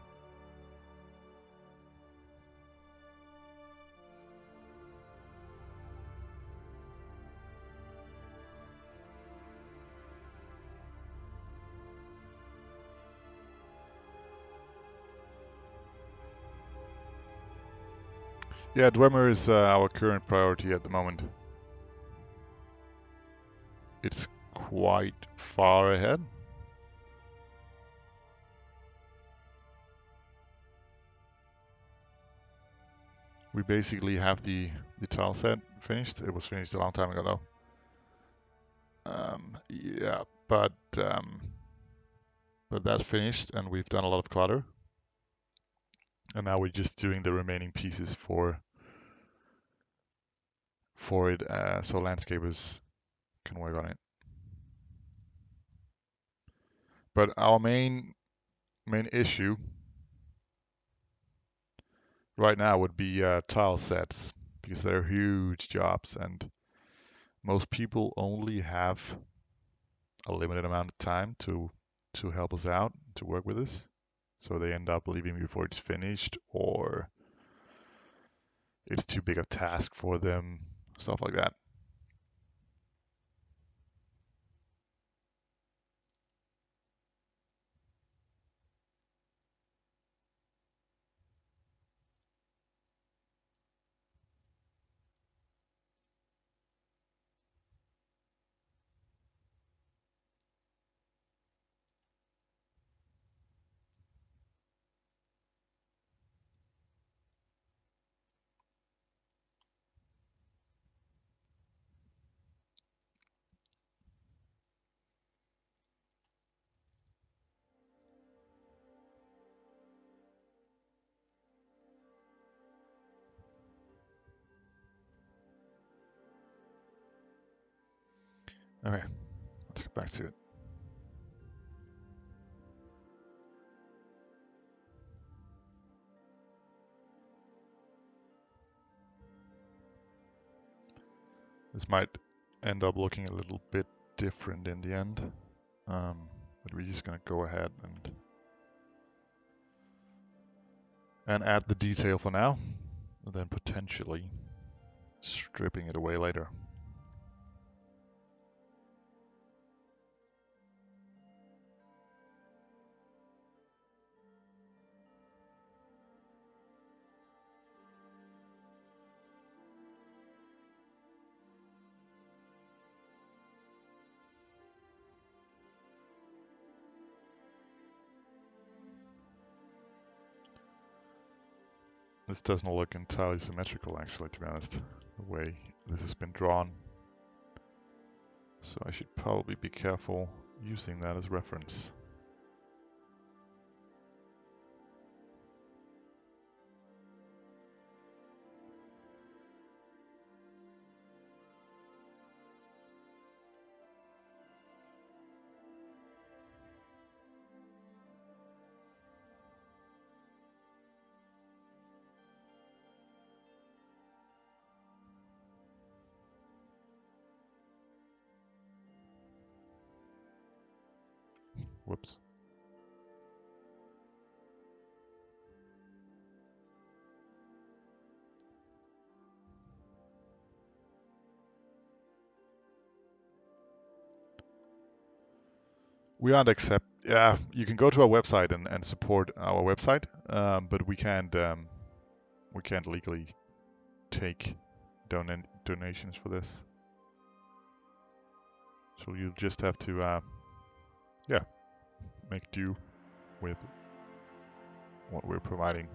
Yeah, Dwemer is our current priority at the moment. It's quite far ahead. We basically have the tile set finished. It was finished a long time ago though. Yeah, but that's finished and we've done a lot of clutter. And now we're just doing the remaining pieces for it so landscapers can work on it. But our main issue right now would be tile sets because they're huge jobs and most people only have a limited amount of time to help us out, to work with us. So they end up leaving before it's finished or it's too big a task for them, stuff like that. Okay, let's get back to it. This might end up looking a little bit different in the end, but we're just gonna go ahead and add the detail for now, and then potentially stripping it away later. This doesn't look entirely symmetrical actually, to be honest, the way this has been drawn. So I should probably be careful using that as reference. Whoops. We aren't yeah, you can go to our website and support our website, but we can't legally take donations for this. So you just have to, yeah, make do with what we're providing.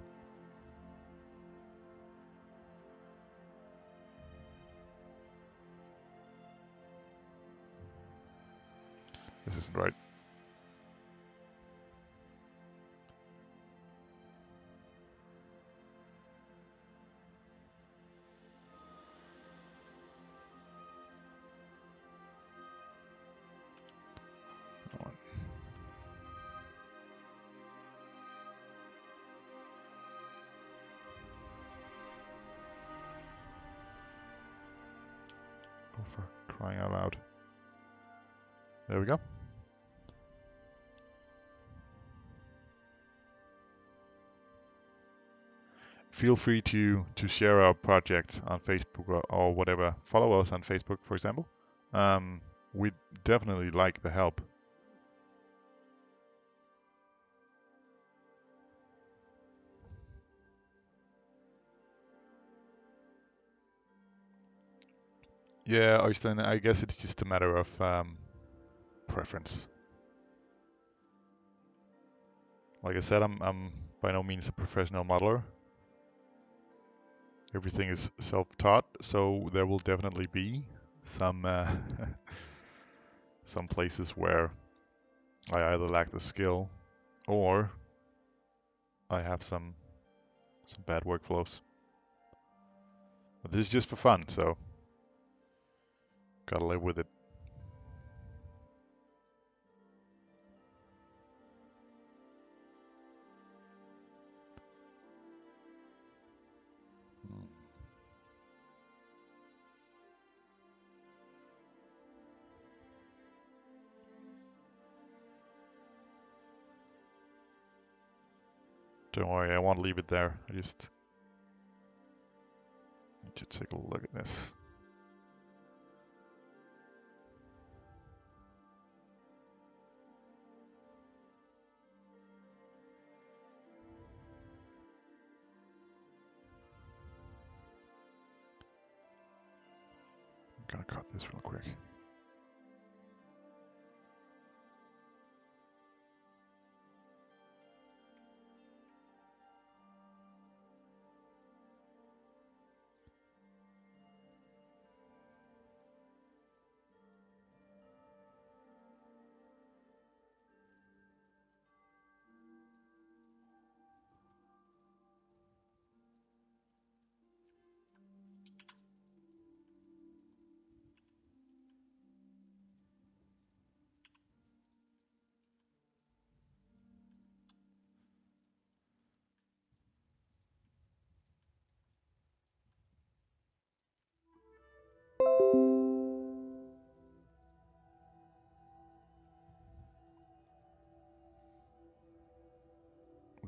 This isn't right. Hold on. Oh, for crying out loud. There we go. Feel free to share our project on Facebook or whatever. Follow us on Facebook, for example. We'd definitely like the help. Yeah, Øystein, I guess it's just a matter of preference. Like I said, I'm by no means a professional modeler. Everything is self-taught, so there will definitely be some some places where I either lack the skill or I have some bad workflows. But this is just for fun, so gotta live with it. Don't worry, I won't leave it there. I just need to take a look at this. I'm gonna cut this real quick.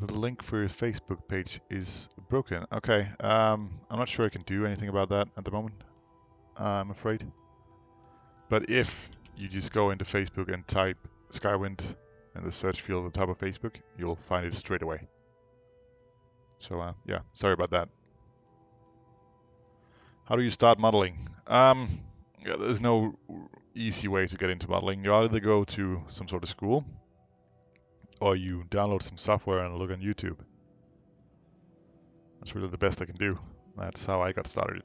The link for your Facebook page is broken. Okay, I'm not sure I can do anything about that at the moment, I'm afraid. But if you just go into Facebook and type Skywind in the search field at the top of Facebook, you'll find it straight away. So yeah, sorry about that. How do you start modeling? Yeah, there's no easy way to get into modeling. You either go to some sort of school or you download some software and look on YouTube. That's really the best I can do. That's how I got started.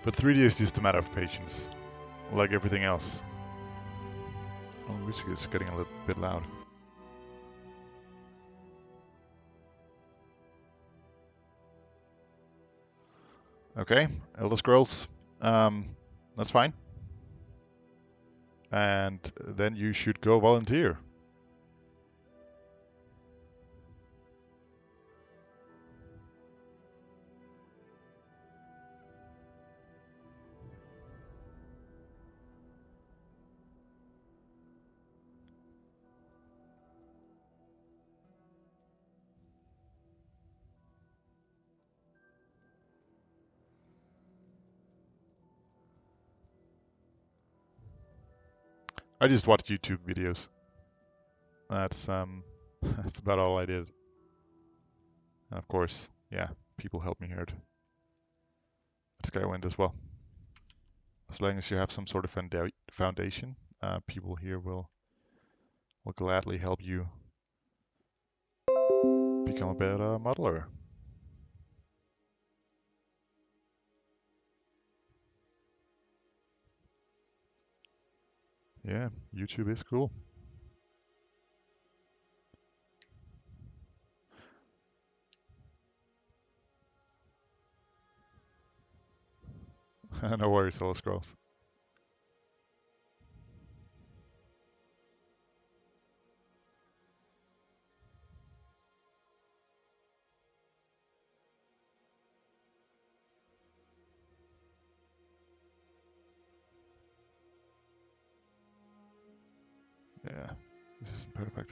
But 3D is just a matter of patience, like everything else. Oh, music is getting a little bit loud. Okay, Elder Scrolls, that's fine. And then you should go volunteer. I just watched YouTube videos. That's that's about all I did. And of course, yeah, people help me here at Skywind as well. As long as you have some sort of foundation, people here will gladly help you become a better modeler. Yeah, YouTube is cool. No worries, Hello Scrolls. Yeah, this isn't perfect.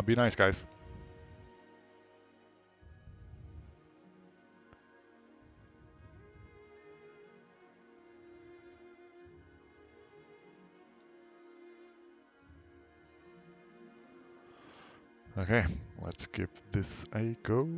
Be nice, guys. Okay, let's give this a go.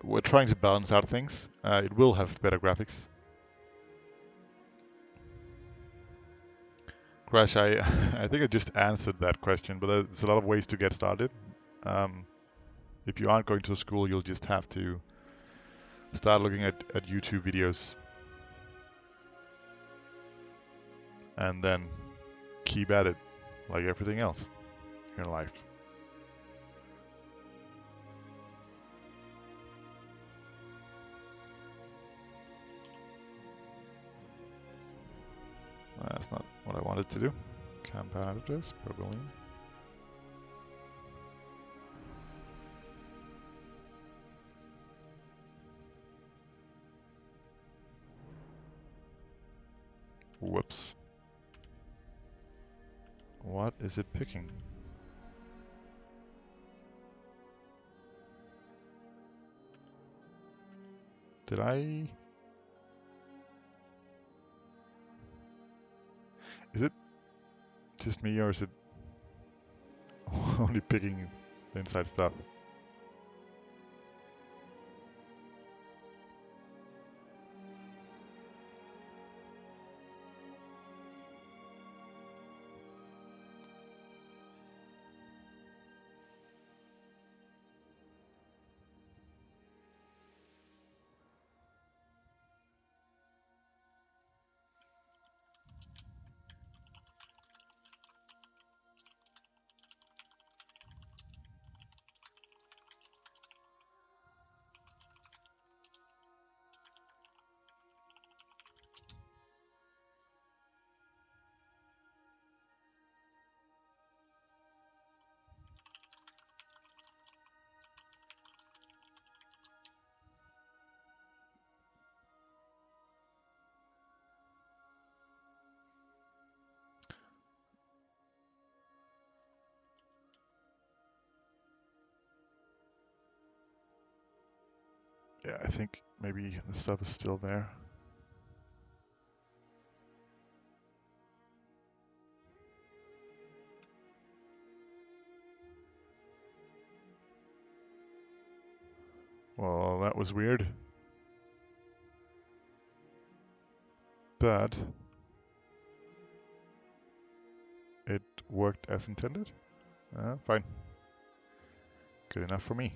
We're trying to balance out things. It will have better graphics. Crash, I I think I just answered that question, but there's a lot of ways to get started. If you aren't going to school, you'll just have to start looking at YouTube videos and then keep at it like everything else in life. That's not what I wanted to do. Competitors, probably. Whoops. What is it picking? Did I... Is it just me or is it only picking the inside stuff? Yeah, I think maybe the stuff is still there. Well, that was weird. But it worked as intended. Fine. Good enough for me.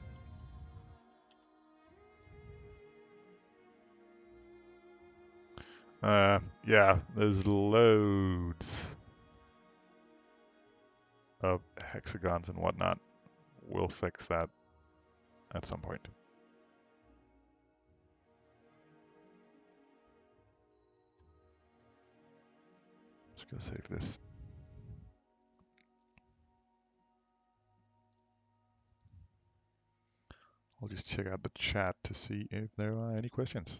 Yeah, there's loads of hexagons and whatnot. We'll fix that at some point. Go save this. I'll just check out the chat to see if there are any questions.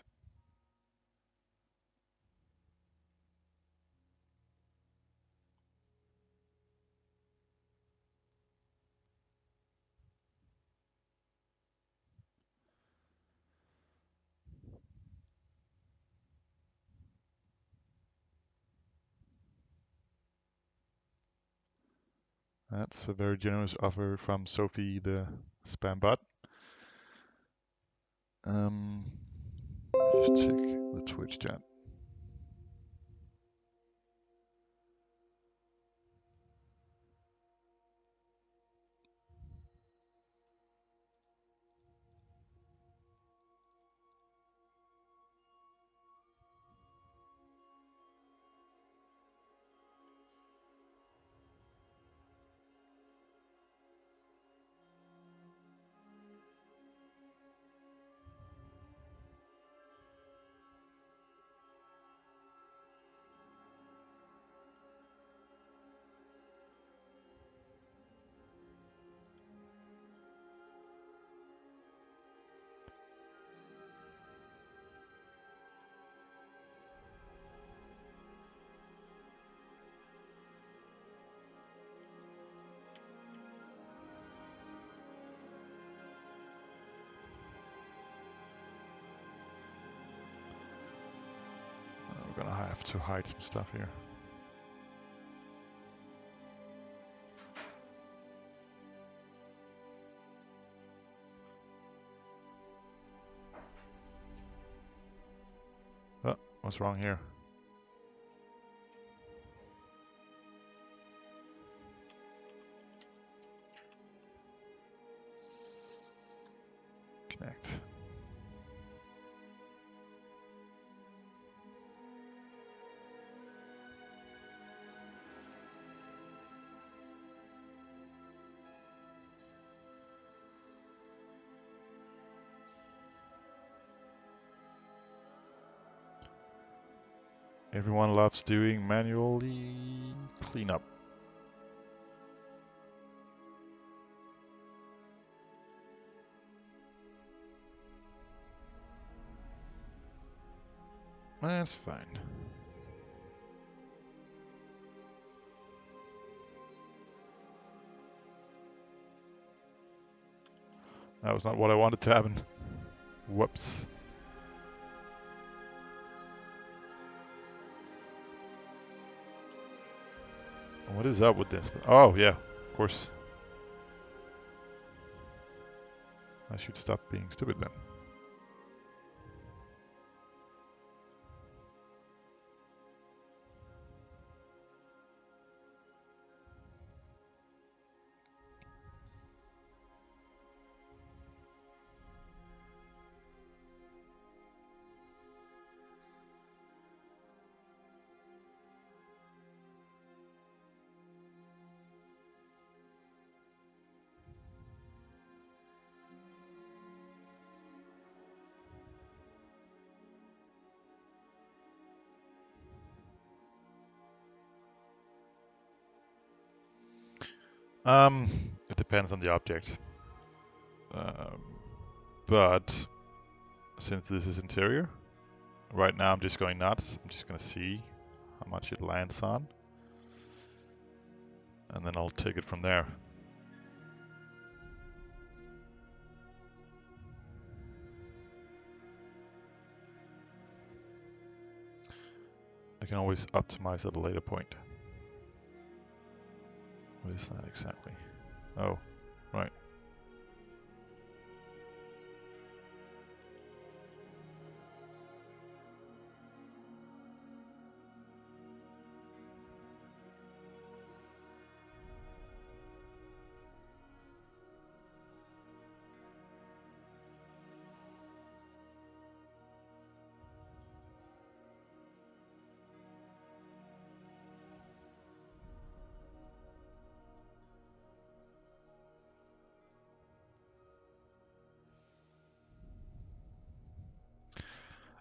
That's a very generous offer from Sophie, the spam bot. Just check the Twitch chat. We're gonna have to hide some stuff here. Oh, what's wrong here? Connect. Everyone loves doing manually cleanup. That's fine. That was not what I wanted to happen. Whoops. What is up with this? Oh, yeah, of course. I should stop being stupid then. It depends on the object. But since this is interior, right now I'm just going nuts. I'm just gonna see how much it lands on. And then I'll take it from there. I can always optimize at a later point. What is that exactly? Oh, right.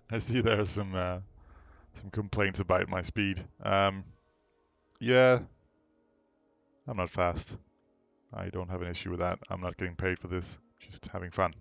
I see there are some complaints about my speed. Yeah, I'm not fast. I don't have an issue with that. I'm not getting paid for this. Just having fun.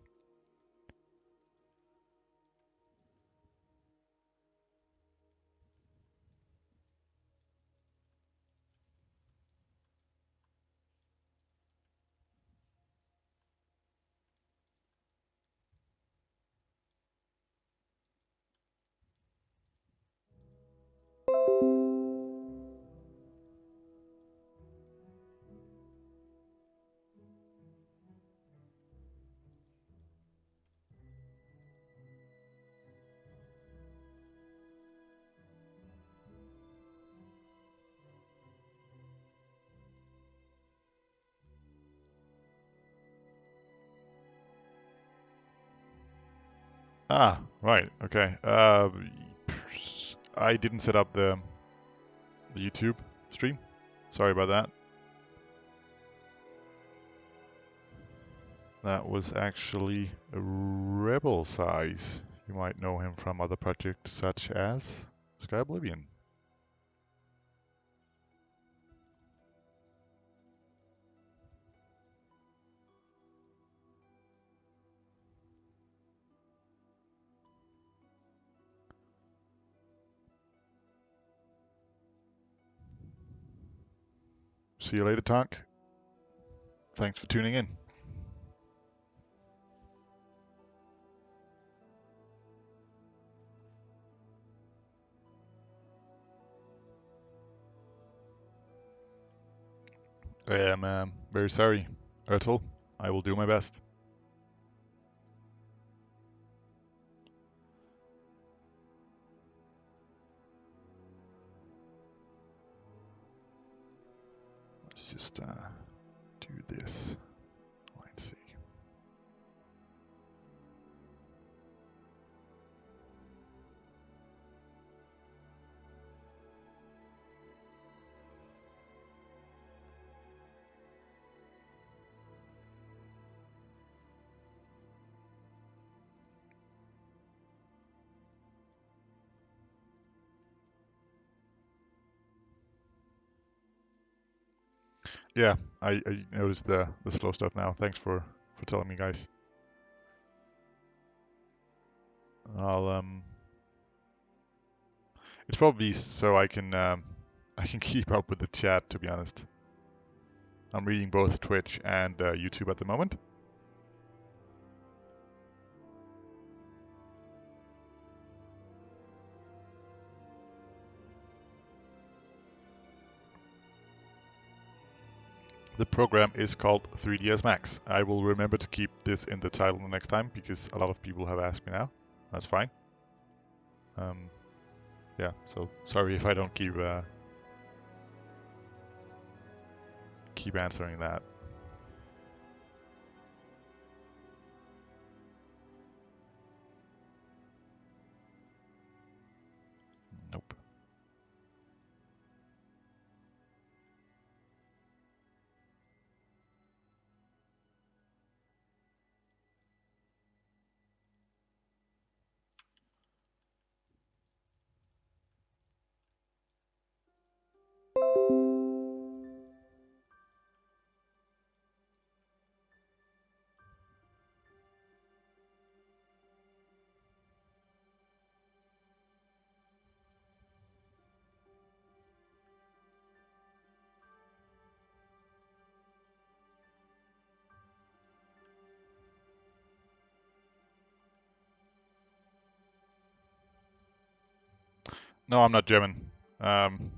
Ah, right. Okay. I didn't set up the YouTube stream. Sorry about that. That was actually a Rebel Size. You might know him from other projects such as Sky Oblivion. See you later, Tonk. Thanks for tuning in. I am very sorry, Ertl. I will do my best. Let's just do this. Let's see. Yeah, I noticed the slow stuff now. Thanks for telling me, guys. I'll It's probably so I can I can keep up with the chat. To be honest, I'm reading both Twitch and YouTube at the moment. The program is called 3ds Max. I will remember to keep this in the title the next time because a lot of people have asked me now. That's fine. Yeah, so sorry if I don't keep answering that. Nope. No, I'm not German. Um,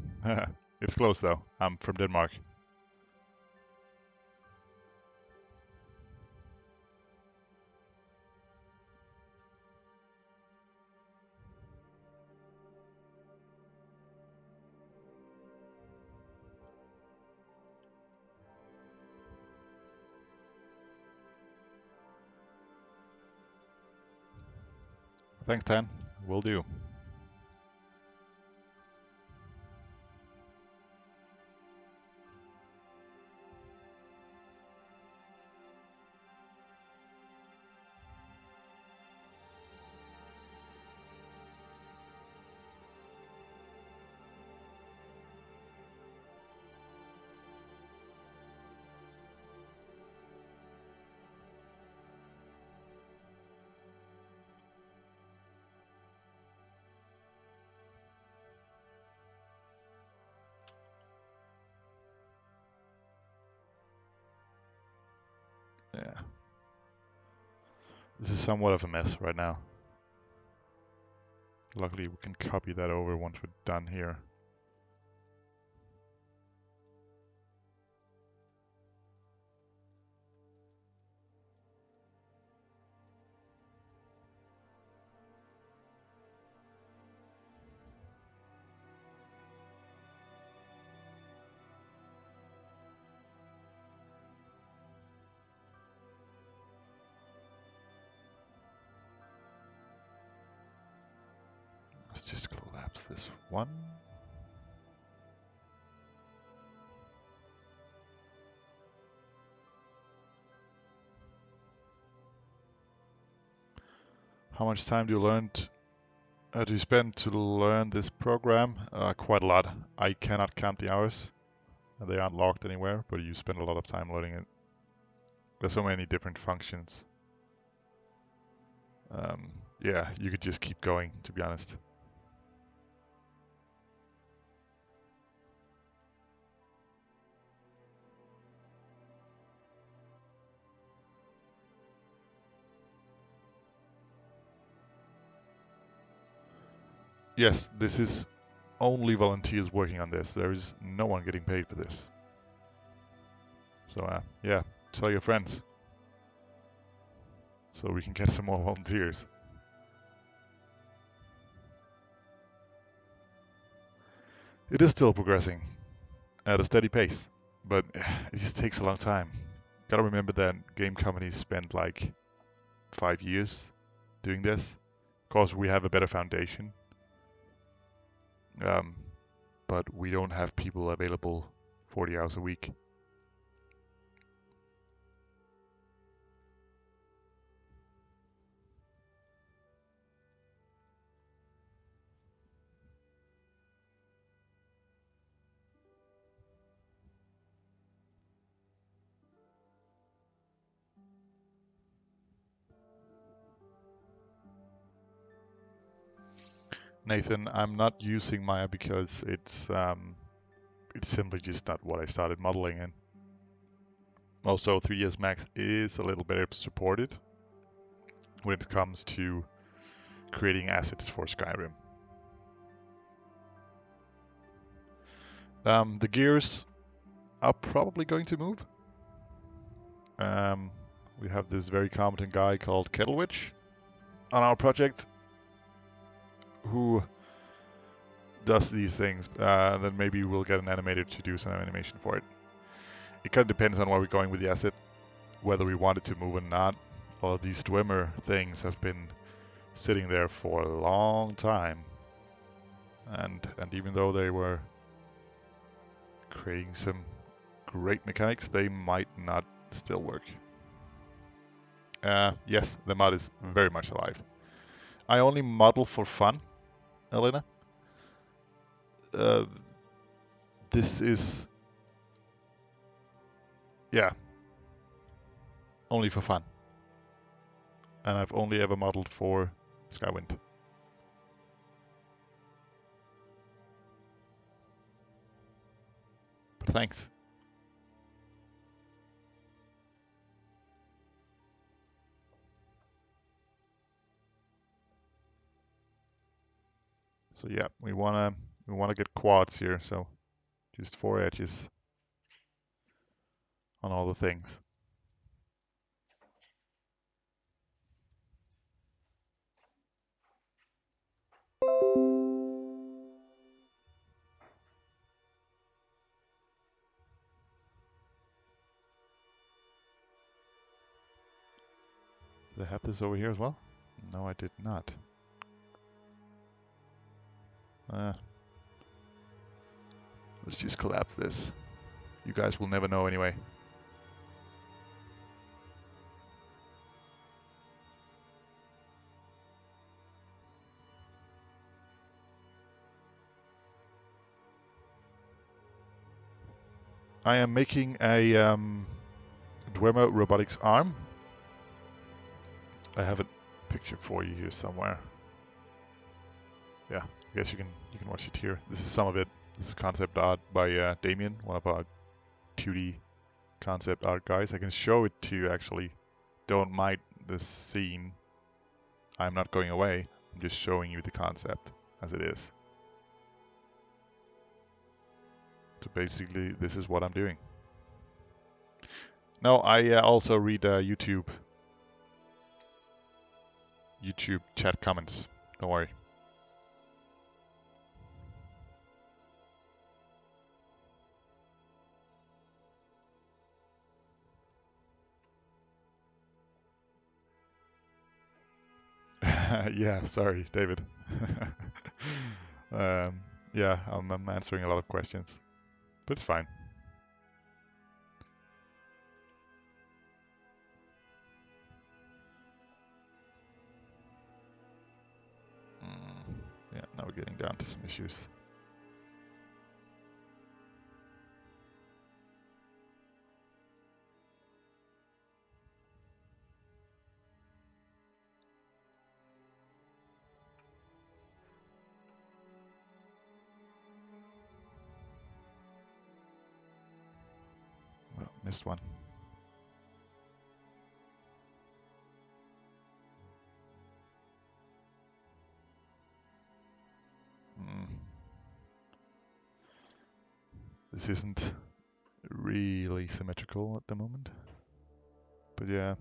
it's close though. I'm from Denmark. Thanks, Tan. Will do. This is somewhat of a mess right now. Luckily, we can copy that over once we're done here. Let's just collapse this one. How much time do you spend to learn this program? Quite a lot. I cannot count the hours. They aren't logged anywhere, but you spend a lot of time learning it. There's so many different functions. Yeah, you could just keep going, to be honest. Yes, this is only volunteers working on this. There is no one getting paid for this. So yeah, tell your friends so we can get some more volunteers. It is still progressing at a steady pace, but it just takes a long time. Gotta remember that game companies spend like 5 years doing this. Of course, we have a better foundation, but we don't have people available 40 hours a week. Nathan, I'm not using Maya because it's simply just not what I started modeling in. Also, 3ds Max is a little better supported when it comes to creating assets for Skyrim. The gears are probably going to move. We have this very competent guy called Kettlewitch on our project who does these things. Then maybe we'll get an animator to do some animation for it. It kind of depends on where we're going with the asset, whether we want it to move or not. All of these Dwemer things have been sitting there for a long time, and even though they were creating some great mechanics, they might not still work. Yes, the mod is very much alive. I only model for fun, Elena. This is, yeah, only for fun. And I've only ever modeled for Skywind. But thanks. So yeah, we wanna get quads here, so just 4 edges on all the things. Did I have this over here as well? No, I did not. Let's just collapse this. You guys will never know anyway. I am making a Dwemer Robotics arm. I have a picture for you here somewhere. Yeah, I guess you can watch it here. This is some of it. This is concept art by Damien, one of our 2D concept art guys. I can show it to you actually. Don't this scene, I'm not going away. I'm just showing you the concept as it is. So basically, this is what I'm doing. No, I also read YouTube chat comments. Don't worry. Yeah, sorry, David. Yeah, I'm answering a lot of questions, but it's fine. Yeah, now we're getting down to some issues. Well, missed one. This isn't really symmetrical at the moment, but yeah.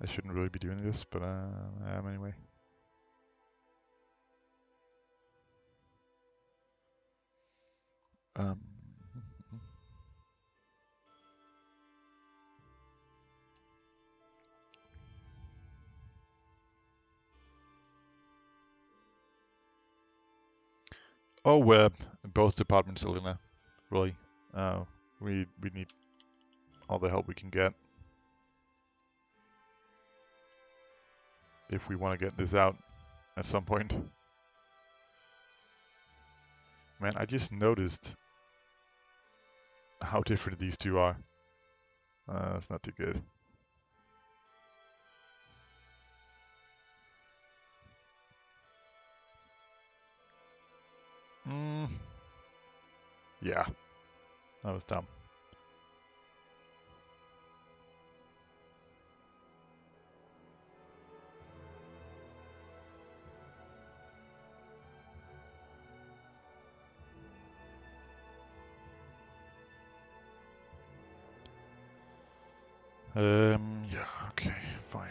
I shouldn't really be doing this, but I am anyway. Oh, both departments, Elena. Really, we need all the help we can get if we want to get this out at some point. Man, I just noticed how different these two are. That's not too good. Yeah, that was dumb. Yeah, okay, fine.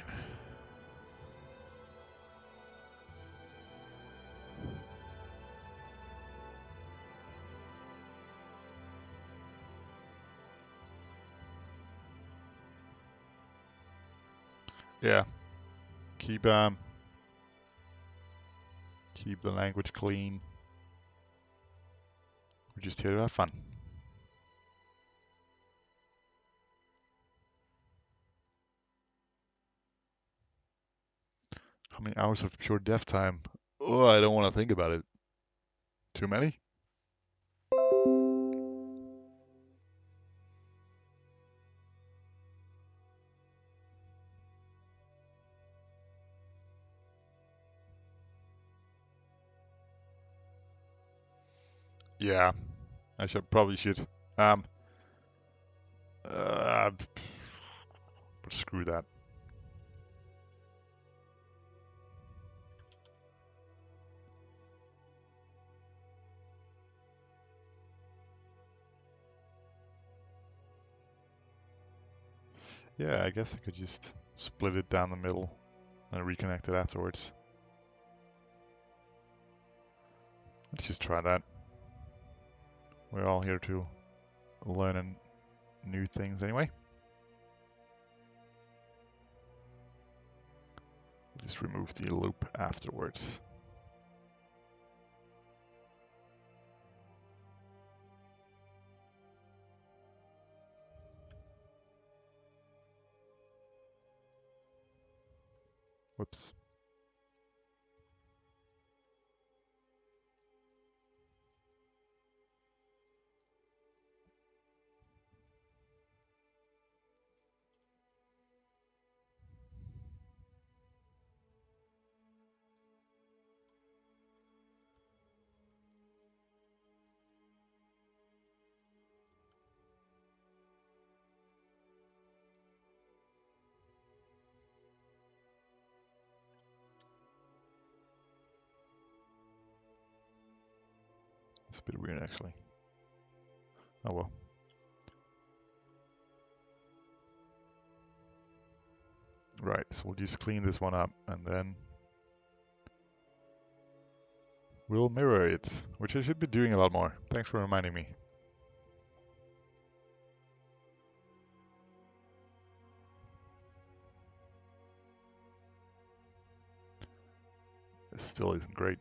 Yeah, keep the language clean. We're just here to have fun. How many hours of pure dev time? Oh, I don't want to think about it. Too many? Yeah, I probably should. But screw that. Yeah, I guess I could just split it down the middle and reconnect it afterwards. Let's just try that. We're all here to learn new things anyway. Just remove the loop afterwards. Whoops. It's a bit weird actually. Oh well. Right, so we'll just clean this one up and then we'll mirror it, which I should be doing a lot more. Thanks for reminding me. This still isn't great.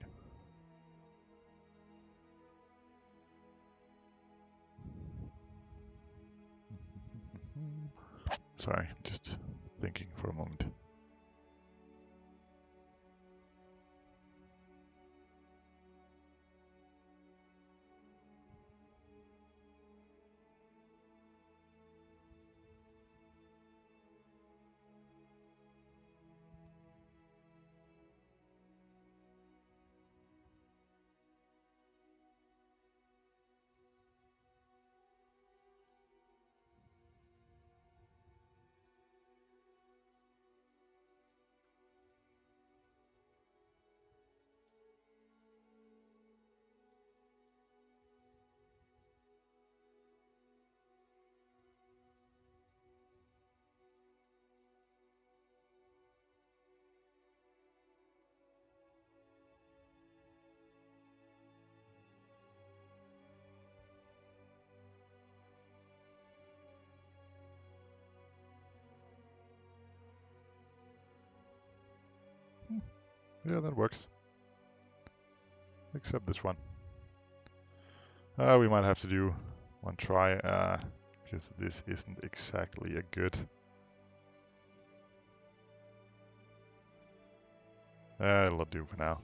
Sorry, just thinking for a moment. Yeah, that works. Except this one. We might have to do one try, because this isn't exactly a good... it'll do for now.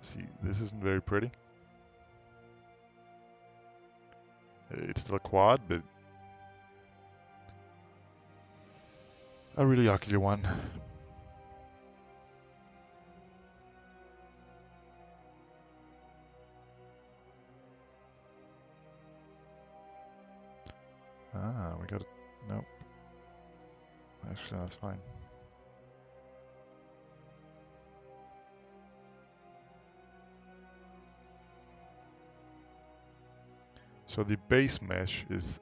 See, this isn't very pretty. It's still a quad, but a really ugly one. Ah, we got it. Nope. Actually, that's fine. So the base mesh is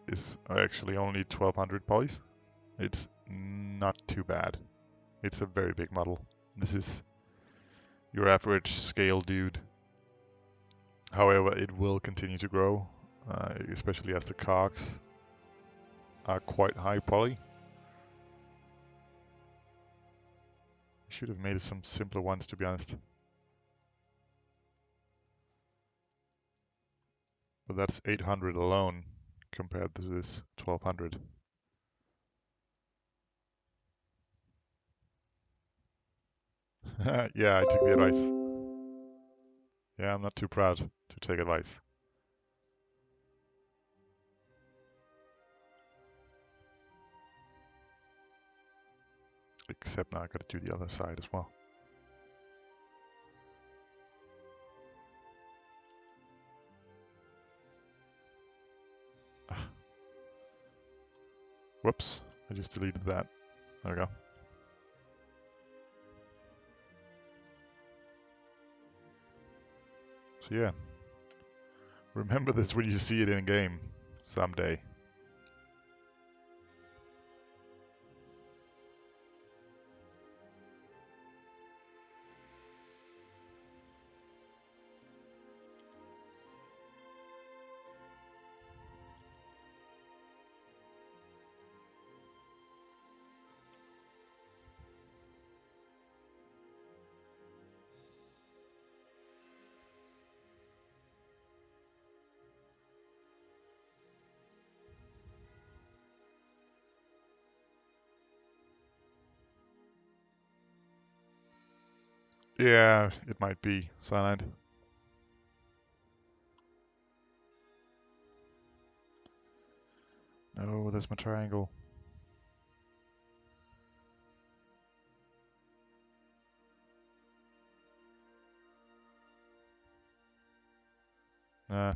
actually only 1200 polys. It's not too bad. It's a very big model. This is your average scale dude. However, it will continue to grow, especially as the cogs are quite high poly. Should have made some simpler ones, to be honest. But that's 800 alone compared to this 1200. Yeah, I took the advice. Yeah, I'm not too proud to take advice. Except now I gotta do the other side as well. Whoops, I just deleted that. There we go. So yeah, remember this when you see it in game someday. Yeah, it might be cyanide. No, that's my triangle. Nah.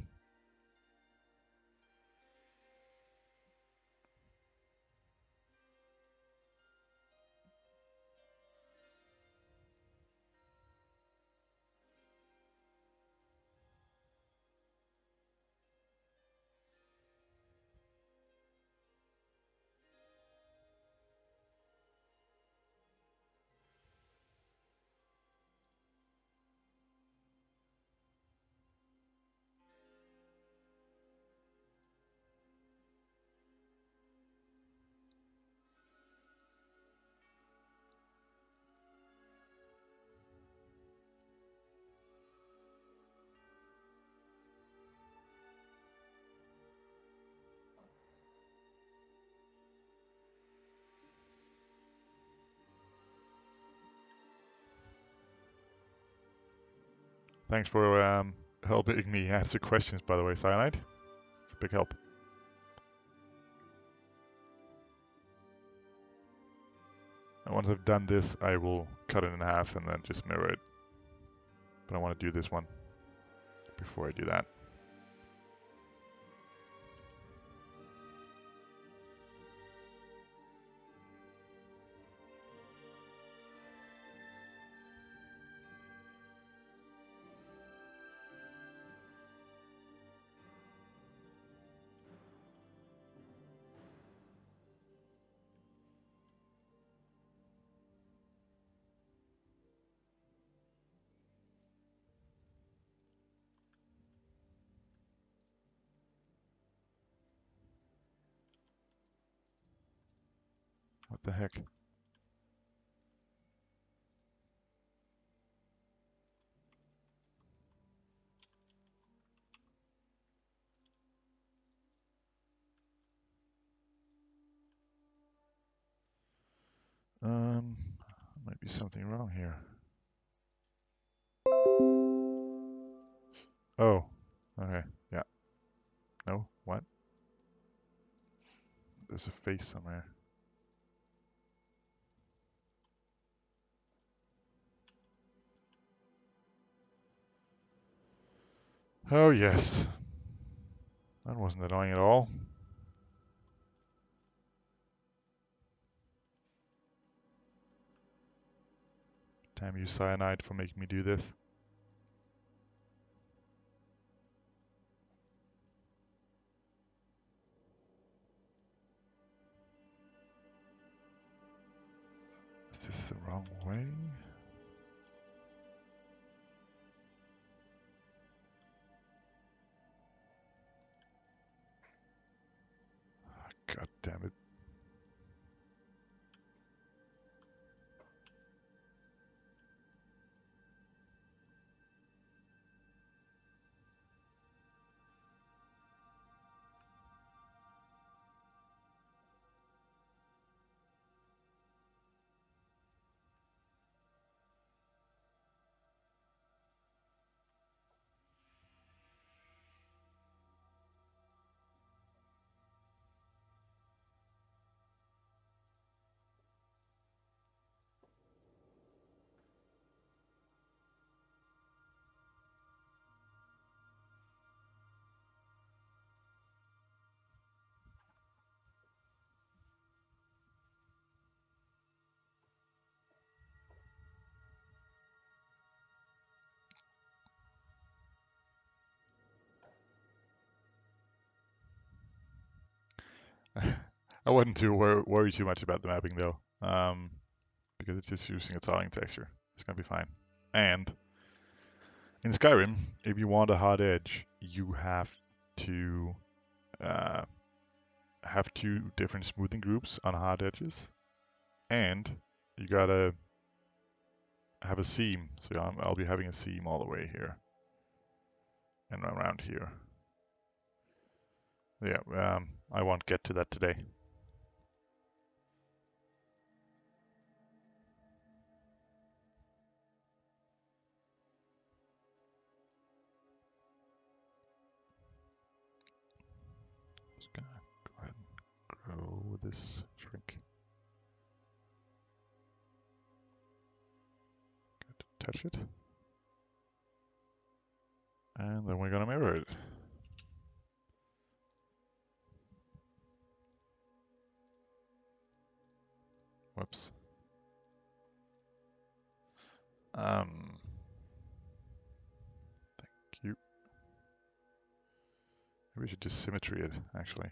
Thanks for helping me answer questions, by the way, Cyanide. It's a big help. And once I've done this, I will cut it in half and then just mirror it. But I want to do this one before I do that. What the heck? Might be something wrong here. Oh, okay, yeah. No, what? There's a face somewhere. Oh yes. That wasn't annoying at all. Damn you, Cyanide, for making me do this. Is this the wrong way? God damn it. I wouldn't worry too much about the mapping though, because it's just using a tiling texture. It's gonna be fine. And in Skyrim, if you want a hard edge, you to uh, have two different smoothing groups on hard edges, and you gotta have a seam. So I'll be having a seam all the way here and around here. Yeah, I won't get to that today. this shrink? Good. Touch it. And then we're gonna mirror it. Whoops. Thank you. Maybe we should just symmetry it, actually.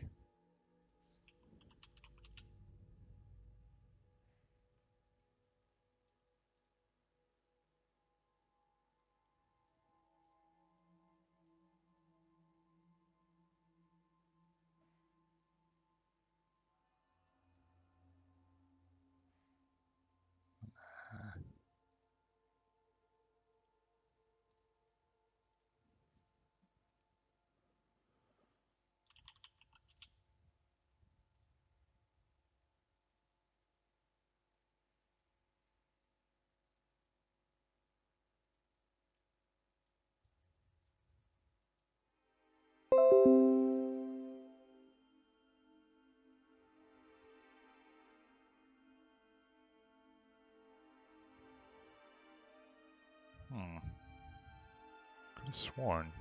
Could have sworn.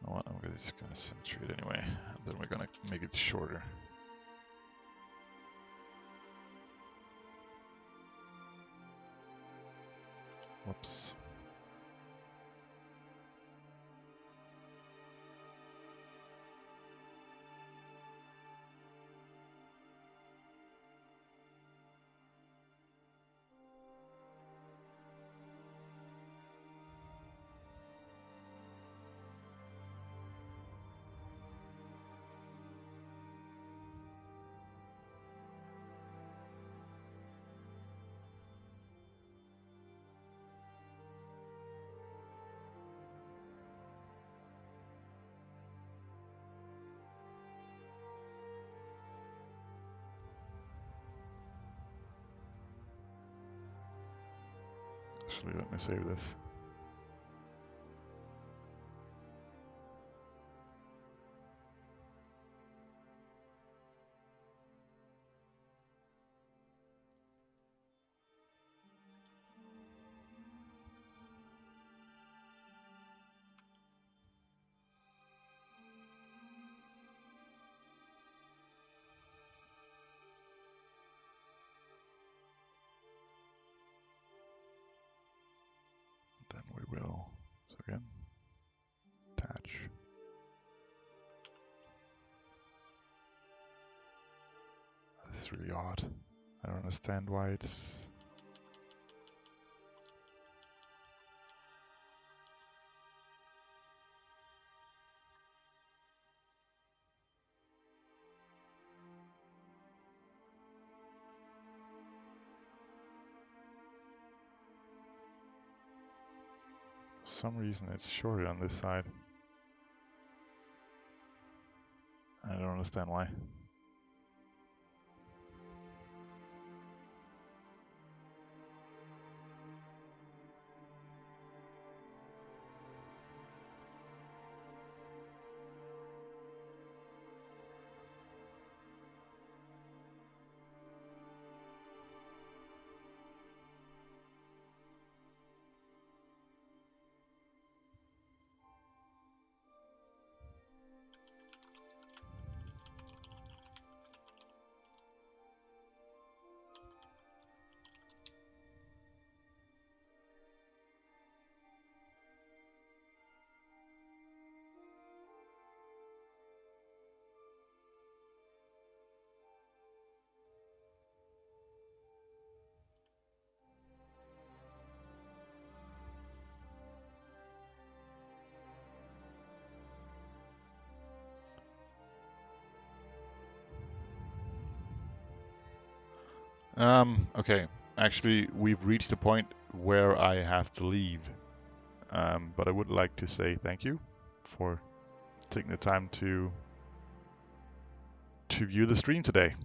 You know what? I'm just gonna symmetry it anyway. And then we're gonna make it shorter. Whoops. Actually, let me save this. Then we will, so again, attach. This is really odd. I don't understand why it's... For some reason it's shorter on this side. I don't understand why. Okay. Actually, we've reached a point where I have to leave. But I would like to say thank you for taking the time to view the stream today.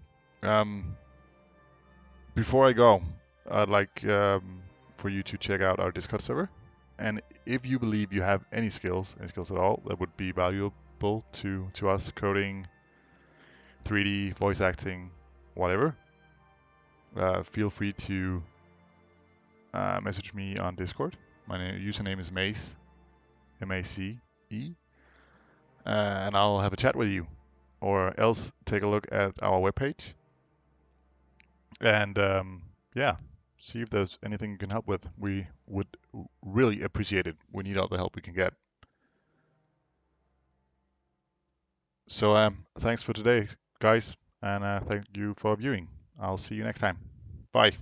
Before I go, I'd like for you to check out our Discord server. And if you believe you have any skills at all, that would be valuable to us coding, 3D, voice acting, whatever, feel free to message me on Discord. My username is Mace, M-A-C-E, and I'll have a chat with you. Or else take a look at our webpage and yeah, see if there's anything you can help with. We would really appreciate it. We need all the help we can get. So thanks for today, guys, and thank you for viewing. I'll see you next time. Bye.